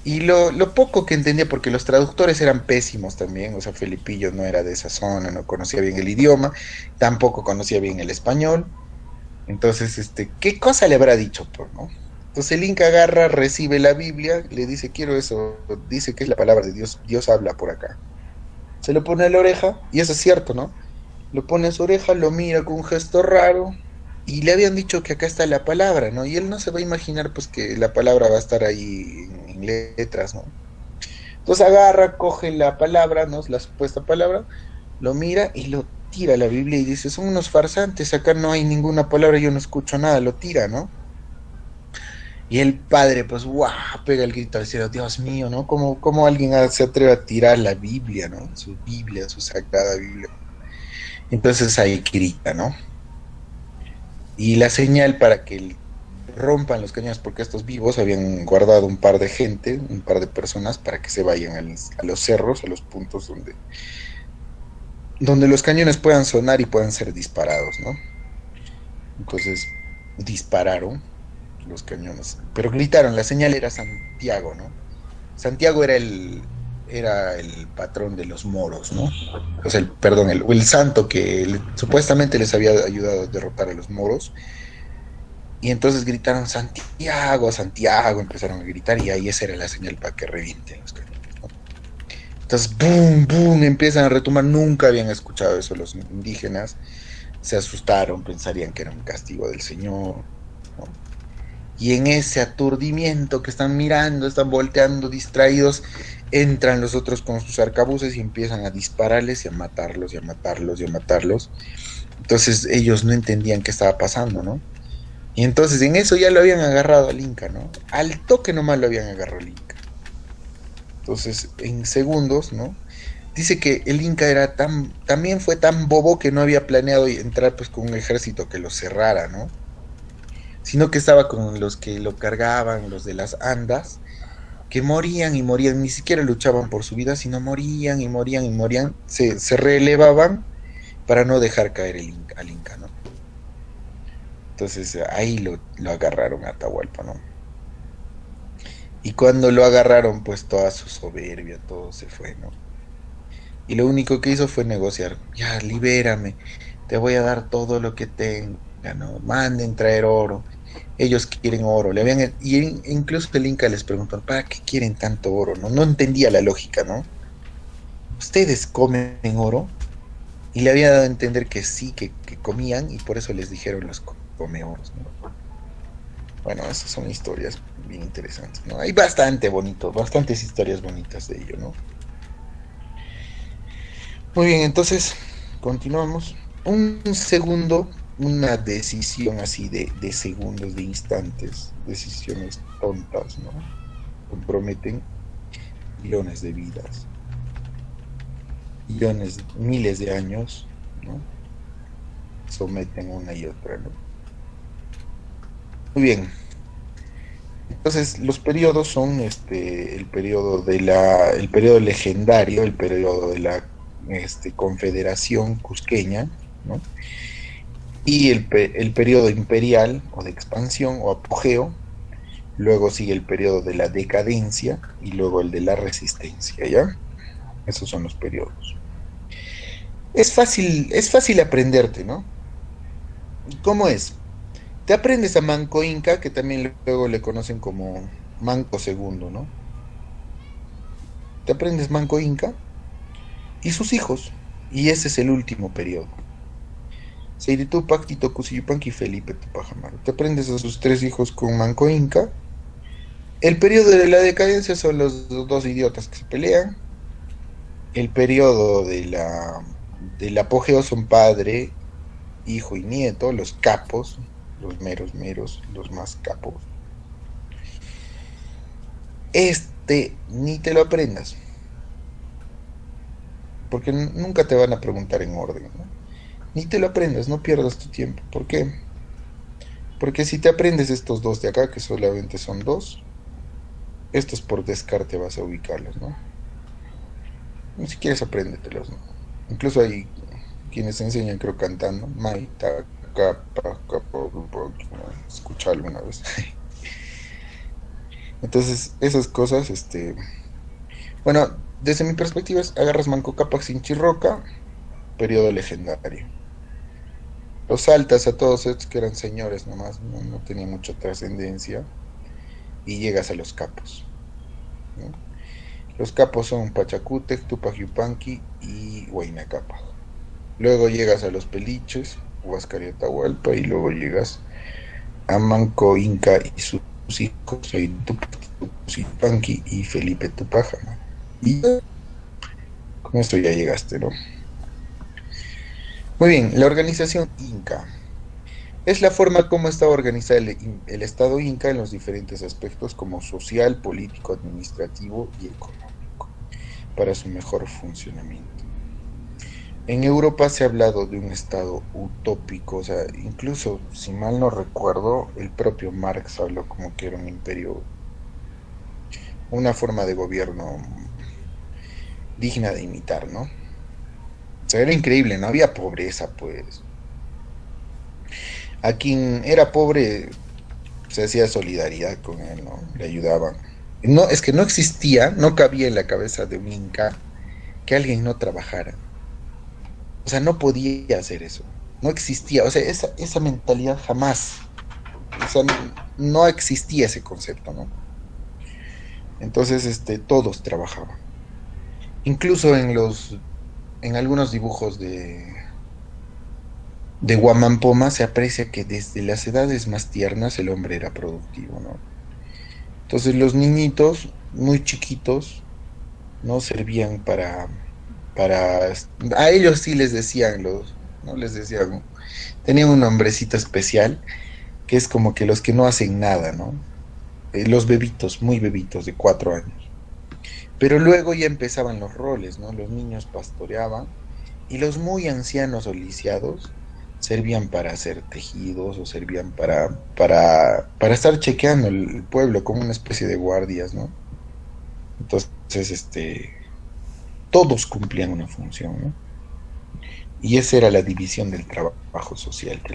Y lo poco que entendía, porque los traductores eran pésimos también, o sea, Felipillo no era de esa zona, no conocía bien el idioma, tampoco conocía bien el español, entonces, ¿qué cosa le habrá dicho, no? Entonces el Inca agarra, recibe la Biblia, le dice, quiero eso, dice que es la palabra de Dios, Dios habla por acá. Se lo pone a la oreja, y eso es cierto, ¿no? Lo pone a su oreja, lo mira con un gesto raro, y le habían dicho que acá está la palabra, ¿no? Y él no se va a imaginar, pues, que la palabra va a estar ahí en letras, ¿no? Entonces agarra, coge la palabra, ¿no? La supuesta palabra, lo mira y lo tira a la Biblia y dice, son unos farsantes, acá no hay ninguna palabra, yo no escucho nada, lo tira, ¿no? Y el padre, pues, ¡guau! Pega el grito al cielo, Dios mío, ¿no? ¿Cómo alguien se atreve a tirar la Biblia, ¿no? Su Biblia, su sagrada Biblia. Entonces ahí grita, ¿no? Y la señal para que rompan los cañones, porque estos vivos habían guardado un par de gente, un par de personas, para que se vayan a los cerros, a los puntos donde los cañones puedan sonar y puedan ser disparados, ¿no? Entonces dispararon los cañones, pero gritaron, la señal era Santiago, ¿no? Santiago era el patrón de los moros, ¿no? O sea, el santo que supuestamente les había ayudado a derrotar a los moros. Y entonces gritaron Santiago, Santiago, empezaron a gritar y ahí esa era la señal para que revienten los cañones, ¿no? Entonces, boom, boom, empiezan a retumbar, nunca habían escuchado eso los indígenas, se asustaron, pensarían que era un castigo del Señor, ¿no? Y en ese aturdimiento que están mirando, están volteando distraídos, entran los otros con sus arcabuces y empiezan a dispararles y a matarlos y a matarlos y a matarlos. Entonces ellos no entendían qué estaba pasando, ¿no? Y entonces en eso ya lo habían agarrado al Inca, ¿no? Al toque nomás lo habían agarrado al Inca. Entonces, en segundos, ¿no? Dice que el Inca también fue tan bobo que no había planeado entrar pues con un ejército que lo cerrara, ¿no? sino que estaba con los que lo cargaban, los de las andas, que morían y morían, ni siquiera luchaban por su vida, sino morían y morían y morían, se reelevaban para no dejar caer al Inca, ¿no? Entonces ahí lo agarraron a Atahualpa, ¿no? Y cuando lo agarraron, pues toda su soberbia, todo se fue, ¿no? Y lo único que hizo fue negociar, ya, libérame, te voy a dar todo lo que tenga, ¿no? Manden traer oro. Ellos quieren oro. Incluso el Inca les preguntó, ¿para qué quieren tanto oro? No entendía la lógica, ¿no? ¿Ustedes comen oro? Y le había dado a entender que sí, que comían, y por eso les dijeron los comeoros, ¿no? Bueno, esas son historias bien interesantes, ¿no? Hay bastantes historias bonitas de ello, ¿no? Muy bien, entonces, continuamos. Un segundo, una decisión así de segundos, de instantes, decisiones tontas, ¿no? Comprometen millones de vidas, miles de años, ¿no? Someten una y otra, ¿no? Muy bien. Entonces, los periodos son el periodo el periodo legendario, el periodo de la Confederación Cusqueña, ¿no? Y el periodo imperial o de expansión o apogeo. Luego sigue el periodo de la decadencia y luego el de la resistencia, ¿ya? Esos son los periodos. Es fácil aprenderte, ¿no? ¿Cómo es? Te aprendes a Manco Inca, que también luego le conocen como Manco segundo, ¿no? Te aprendes Manco Inca y sus hijos, y ese es el último periodo. Seiri Tupac, Tito Cusillupanqui y Felipe Tupac Amaru. Te aprendes a sus 3 hijos con Manco Inca. El periodo de la decadencia son los 2 idiotas que se pelean. El periodo del apogeo son padre, hijo y nieto, los capos, los meros, los más capos. Ni te lo aprendas, porque nunca te van a preguntar en orden, ¿no? Ni te lo aprendas, no pierdas tu tiempo. ¿Por qué? Porque si te aprendes estos 2 de acá, que solamente son 2, estos por descarte vas a ubicarlos, ¿no? Ni siquiera apréndetelos, ¿no? Incluso hay quienes enseñan, creo, cantando. Escucha alguna vez. Entonces, esas cosas, bueno, desde mi perspectiva, agarras Manco Cápac sin Chirroca, periodo legendario. Los saltas a todos estos que eran señores nomás, no tenían mucha trascendencia, y llegas a los capos, ¿no? Los capos son Pachacútec, Tupac Yupanqui y Huayna Cápac. Luego llegas a los Peliches, Huáscar y Atahualpa, y luego llegas a Manco Inca y sus hijos, Tupac Yupanqui y Felipe Tupac Amaru. Y con esto ya llegaste, ¿no? Muy bien, la organización Inca es la forma como está organizado el Estado Inca en los diferentes aspectos como social, político, administrativo y económico, para su mejor funcionamiento. En Europa se ha hablado de un Estado utópico, o sea, incluso, si mal no recuerdo, el propio Marx habló como que era un imperio, una forma de gobierno digna de imitar, ¿no? O sea, era increíble, no había pobreza, pues. A quien era pobre se hacía solidaridad con él, ¿no? Le ayudaban. No, es que no existía, no cabía en la cabeza de un inca que alguien no trabajara. O sea, no podía hacer eso. No existía, o sea, esa mentalidad jamás. O sea, no existía ese concepto, ¿no? Entonces, todos trabajaban. Incluso en algunos dibujos de Guamampoma se aprecia que desde las edades más tiernas el hombre era productivo, ¿no? Entonces los niñitos muy chiquitos no servían para a ellos sí les decían no les decían, tenían un nombrecito especial que es como que los que no hacen nada, ¿no? Los bebitos, muy bebitos de 4 años. Pero luego ya empezaban los roles, ¿no? Los niños pastoreaban y los muy ancianos o lisiados servían para hacer tejidos o servían para estar chequeando el pueblo como una especie de guardias, ¿no? Entonces, todos cumplían una función, ¿no? Y esa era la división del trabajo social que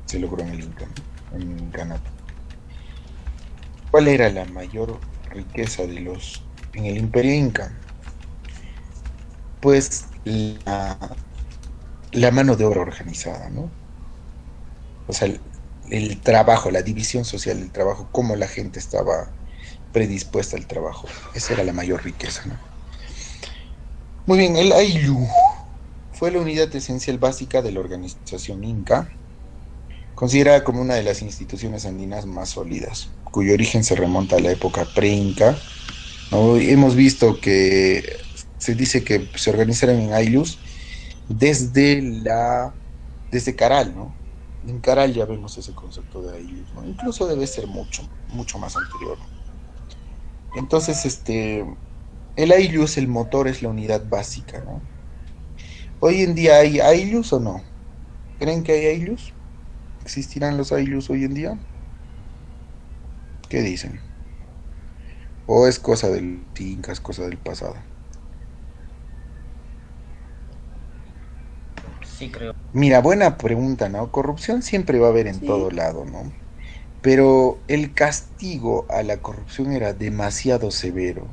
se logró en el Inca, ¿no? En el incanato. ¿Cuál era la mayor riqueza en el Imperio Inca? Pues la mano de obra organizada, ¿no? O sea, el trabajo, la división social del trabajo, cómo la gente estaba predispuesta al trabajo. Esa era la mayor riqueza, ¿no? Muy bien, el Ayllu fue la unidad esencial básica de la organización inca, considerada como una de las instituciones andinas más sólidas, cuyo origen se remonta a la época pre-inca, ¿no? Hemos visto que se dice que se organizaron en Ayllus desde Caral, ¿no? En Caral ya vemos ese concepto de Ayllus, ¿no? Incluso debe ser mucho, mucho más anterior. Entonces, el Ayllus, el motor, es la unidad básica, ¿no? Hoy en día, ¿hay Ayllus o no? ¿Creen que hay Ayllus? ¿Existirán los Ayllus hoy en día? ¿Qué dicen? ¿O es cosa del Inca, es cosa del pasado?
Sí, creo.
Mira, buena pregunta, ¿no? Corrupción siempre va a haber en
Sí.
todo lado, ¿no? Pero el castigo a la corrupción era demasiado severo.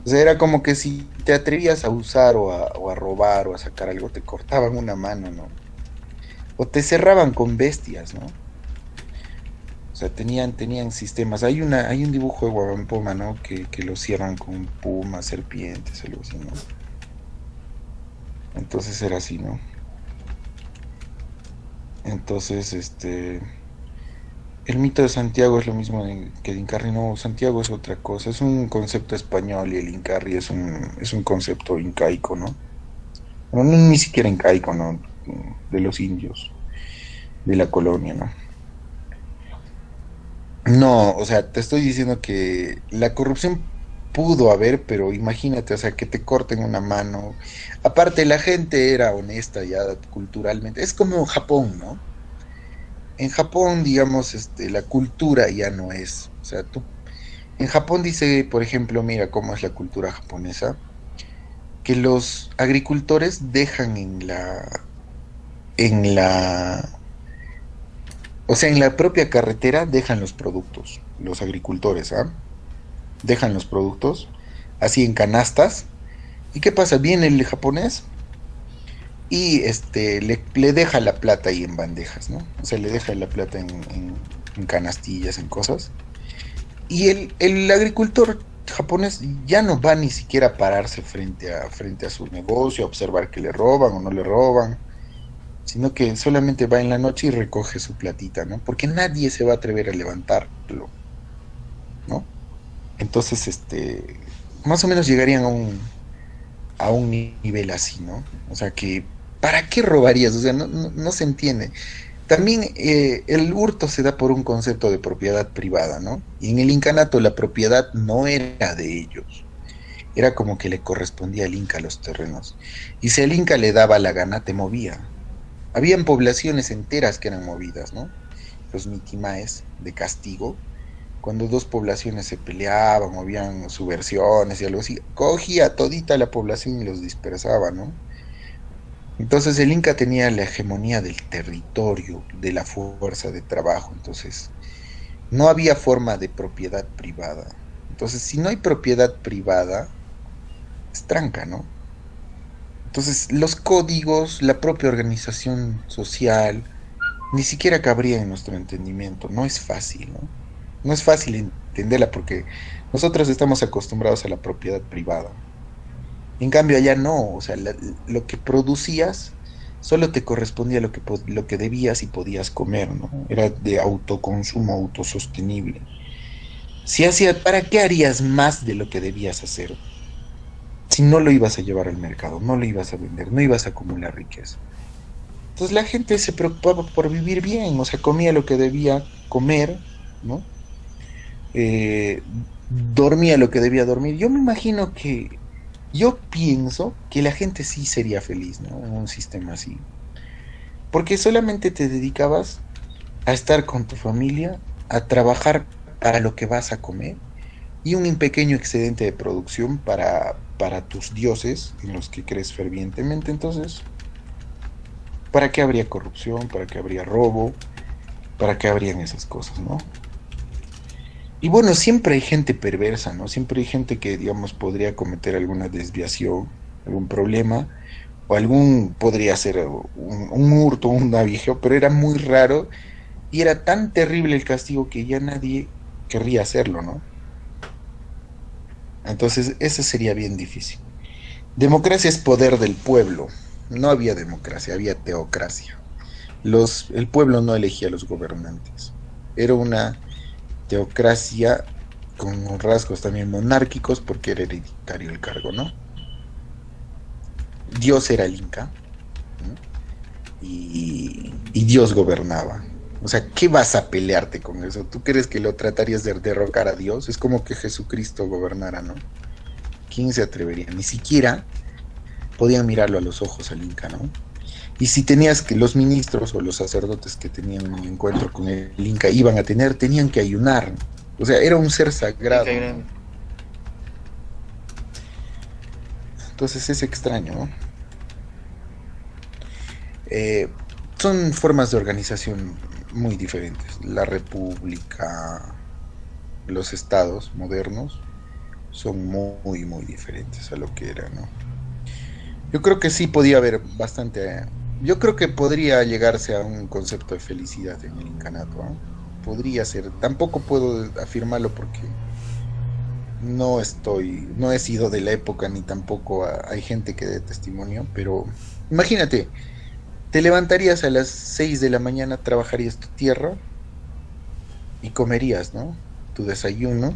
O sea, era como que si te atrevías a usar o a robar o a sacar algo, te cortaban una mano, ¿no? O te cerraban con bestias, ¿no? O sea, tenían sistemas. Hay un dibujo de Guabampoma, ¿no? Que lo cierran con pumas, serpientes, algo así, ¿no? Entonces era así, ¿no? Entonces, el mito de Santiago es lo mismo que de Incarri. No, Santiago es otra cosa, es un concepto español y el Incarri es un concepto incaico, ¿no? Bueno, ni siquiera incaico, ¿no? De los indios, de la colonia, ¿no? No, o sea, te estoy diciendo que la corrupción pudo haber, pero imagínate, o sea, que te corten una mano. Aparte, la gente era honesta ya culturalmente. Es como Japón, ¿no? En Japón, digamos, la cultura ya no es. O sea, en Japón dice, por ejemplo, mira cómo es la cultura japonesa, que los agricultores dejan en la, o sea, en la propia carretera dejan los productos, los agricultores, ¿ah? Dejan los productos así en canastas. ¿Y qué pasa? Viene el japonés y le deja la plata ahí en bandejas, ¿no? O sea, le deja la plata en canastillas, en cosas. Y el agricultor japonés ya no va ni siquiera a pararse frente a su negocio, a observar que le roban o no le roban, sino que solamente va en la noche y recoge su platita, ¿no? Porque nadie se va a atrever a levantarlo, ¿no? Entonces, más o menos llegarían a un nivel así, ¿no? O sea que, ¿para qué robarías? O sea, no se entiende. También el hurto se da por un concepto de propiedad privada, ¿no? Y en el incanato la propiedad no era de ellos. Era como que le correspondía al Inca los terrenos. Y si al Inca le daba la gana, te movía. Habían poblaciones enteras que eran movidas, ¿no? Los mitimaes de castigo, cuando dos poblaciones se peleaban, movían subversiones y algo así, cogía todita la población y los dispersaba, ¿no? Entonces el Inca tenía la hegemonía del territorio, de la fuerza de trabajo, entonces no había forma de propiedad privada. Entonces, si no hay propiedad privada, es tranca, ¿no? Entonces, los códigos, la propia organización social, ni siquiera cabría en nuestro entendimiento, no es fácil, ¿no? No es fácil entenderla porque nosotros estamos acostumbrados a la propiedad privada. En cambio, allá no, o sea, lo que producías solo te correspondía lo que debías y podías comer, ¿no? Era de autoconsumo, autosostenible. Si hacía, ¿para qué harías más de lo que debías hacer? Si no lo ibas a llevar al mercado, no lo ibas a vender, no ibas a acumular riqueza. Entonces la gente se preocupaba por vivir bien, o sea, comía lo que debía comer, ¿no? Eh, Dormía lo que debía dormir. Yo pienso que la gente sí sería feliz, ¿no? En un sistema así. porque solamente te dedicabas a estar con tu familia, a trabajar para lo que vas a comer y un pequeño excedente de producción para tus dioses en los que crees fervientemente. Entonces, ¿para qué habría corrupción? ¿Para qué habría robo? ¿Para qué habrían esas cosas, no? Y bueno, siempre hay gente perversa, ¿no? Siempre hay gente que, digamos, podría cometer alguna desviación, algún problema, o podría ser un hurto, un navijeo, pero era muy raro y era tan terrible el castigo que ya nadie querría hacerlo, ¿no? Entonces, eso sería bien difícil. Democracia es poder del pueblo. No había democracia, había teocracia. El pueblo no elegía a los gobernantes. Era una teocracia con rasgos también monárquicos porque era hereditario el cargo, ¿no? Dios era el Inca, ¿no? Y Dios gobernaba. O sea, ¿qué vas a pelearte con eso? ¿Tú crees que lo tratarías de derrocar a Dios? Es como que Jesucristo gobernara, ¿no? ¿Quién se atrevería? Ni siquiera podían mirarlo a los ojos al Inca, ¿no? Y si tenías que los ministros o los sacerdotes que tenían un encuentro con el Inca tenían que ayunar. O sea, era un ser sagrado, ¿no? Entonces es extraño, ¿no? Son formas de organización muy diferentes. La república, los estados modernos son muy, muy diferentes a lo que era, ¿no? Yo creo que sí podía haber bastante. Yo creo que podría llegarse a un concepto de felicidad en el incanato, ¿eh? Podría ser. Tampoco puedo afirmarlo porque no he sido de la época ni tampoco hay gente que dé testimonio, pero imagínate, te levantarías a las 6 de la mañana, trabajarías tu tierra y comerías, ¿no? Tu desayuno,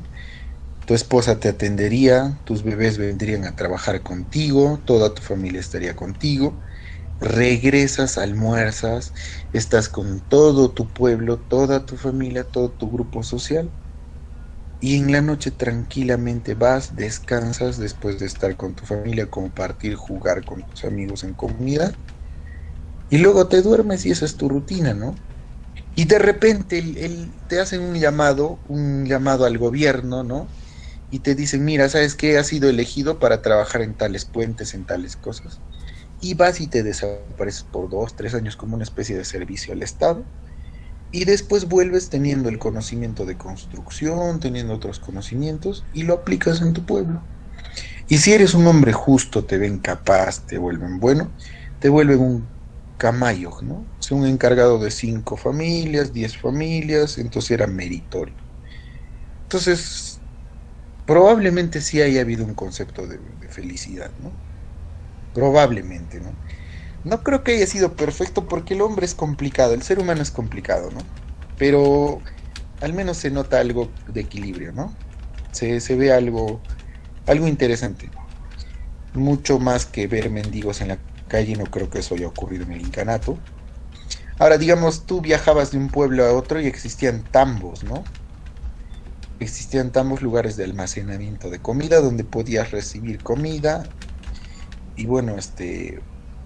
tu esposa te atendería, tus bebés vendrían a trabajar contigo, toda tu familia estaría contigo, regresas, almuerzas, estás con todo tu pueblo, toda tu familia, todo tu grupo social, y en la noche tranquilamente vas, descansas después de estar con tu familia, compartir, jugar con tus amigos en comunidad, y luego te duermes y esa es tu rutina, ¿no? Y de repente te hacen un llamado al gobierno, ¿no? Y te dicen, mira, ¿sabes qué? Has sido elegido para trabajar en tales puentes, en tales cosas. Y vas y te desapareces por 2, 3 años como una especie de servicio al Estado. Y después vuelves teniendo el conocimiento de construcción, teniendo otros conocimientos, y lo aplicas en tu pueblo. Y si eres un hombre justo, te ven capaz, te vuelven bueno, te vuelven un camayo, ¿no? O sea, un encargado de 5 familias, 10 familias, entonces era meritorio. Entonces, probablemente sí haya habido un concepto de felicidad, ¿no? Probablemente, ¿no? No creo que haya sido perfecto porque el hombre es complicado, el ser humano es complicado, ¿no? Pero al menos se nota algo de equilibrio, ¿no? Se ve algo interesante. Mucho más que ver mendigos en la calle, no creo que eso haya ocurrido en el incanato. Ahora, digamos, tú viajabas de un pueblo a otro y existían tambos, ¿no? Existían tambos, lugares de almacenamiento de comida donde podías recibir comida y bueno,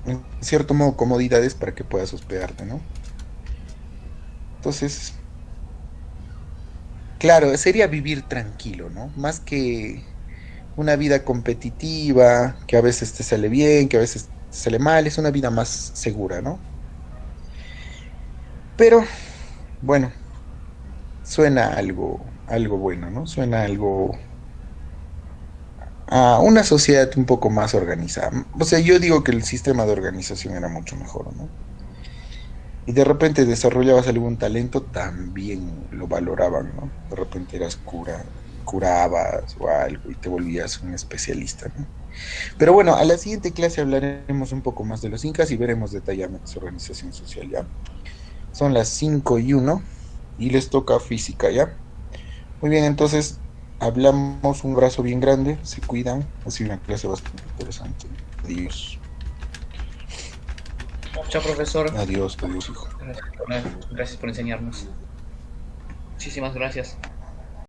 en cierto modo comodidades para que puedas hospedarte, ¿no? Entonces, claro, sería vivir tranquilo, ¿no? Más que una vida competitiva, que a veces te sale bien, que a veces te sale mal, es una vida más segura, ¿no? Pero, bueno, suena algo bueno, ¿no? Suena algo a una sociedad un poco más organizada. O sea, yo digo que el sistema de organización era mucho mejor, ¿no? Y de repente desarrollabas algún talento, también lo valoraban, ¿no? De repente curabas o algo y te volvías un especialista, ¿no? Pero bueno, a la siguiente clase hablaremos un poco más de los incas y veremos detalladamente su organización social, ¿ya? Son las 5:01 y les toca física, ¿ya? Muy bien, entonces hablamos, un abrazo bien grande, se cuidan, ha sido una clase bastante interesante. Adiós.
Chao, profesor.
Adiós, hijo.
Gracias por enseñarnos. Muchísimas gracias.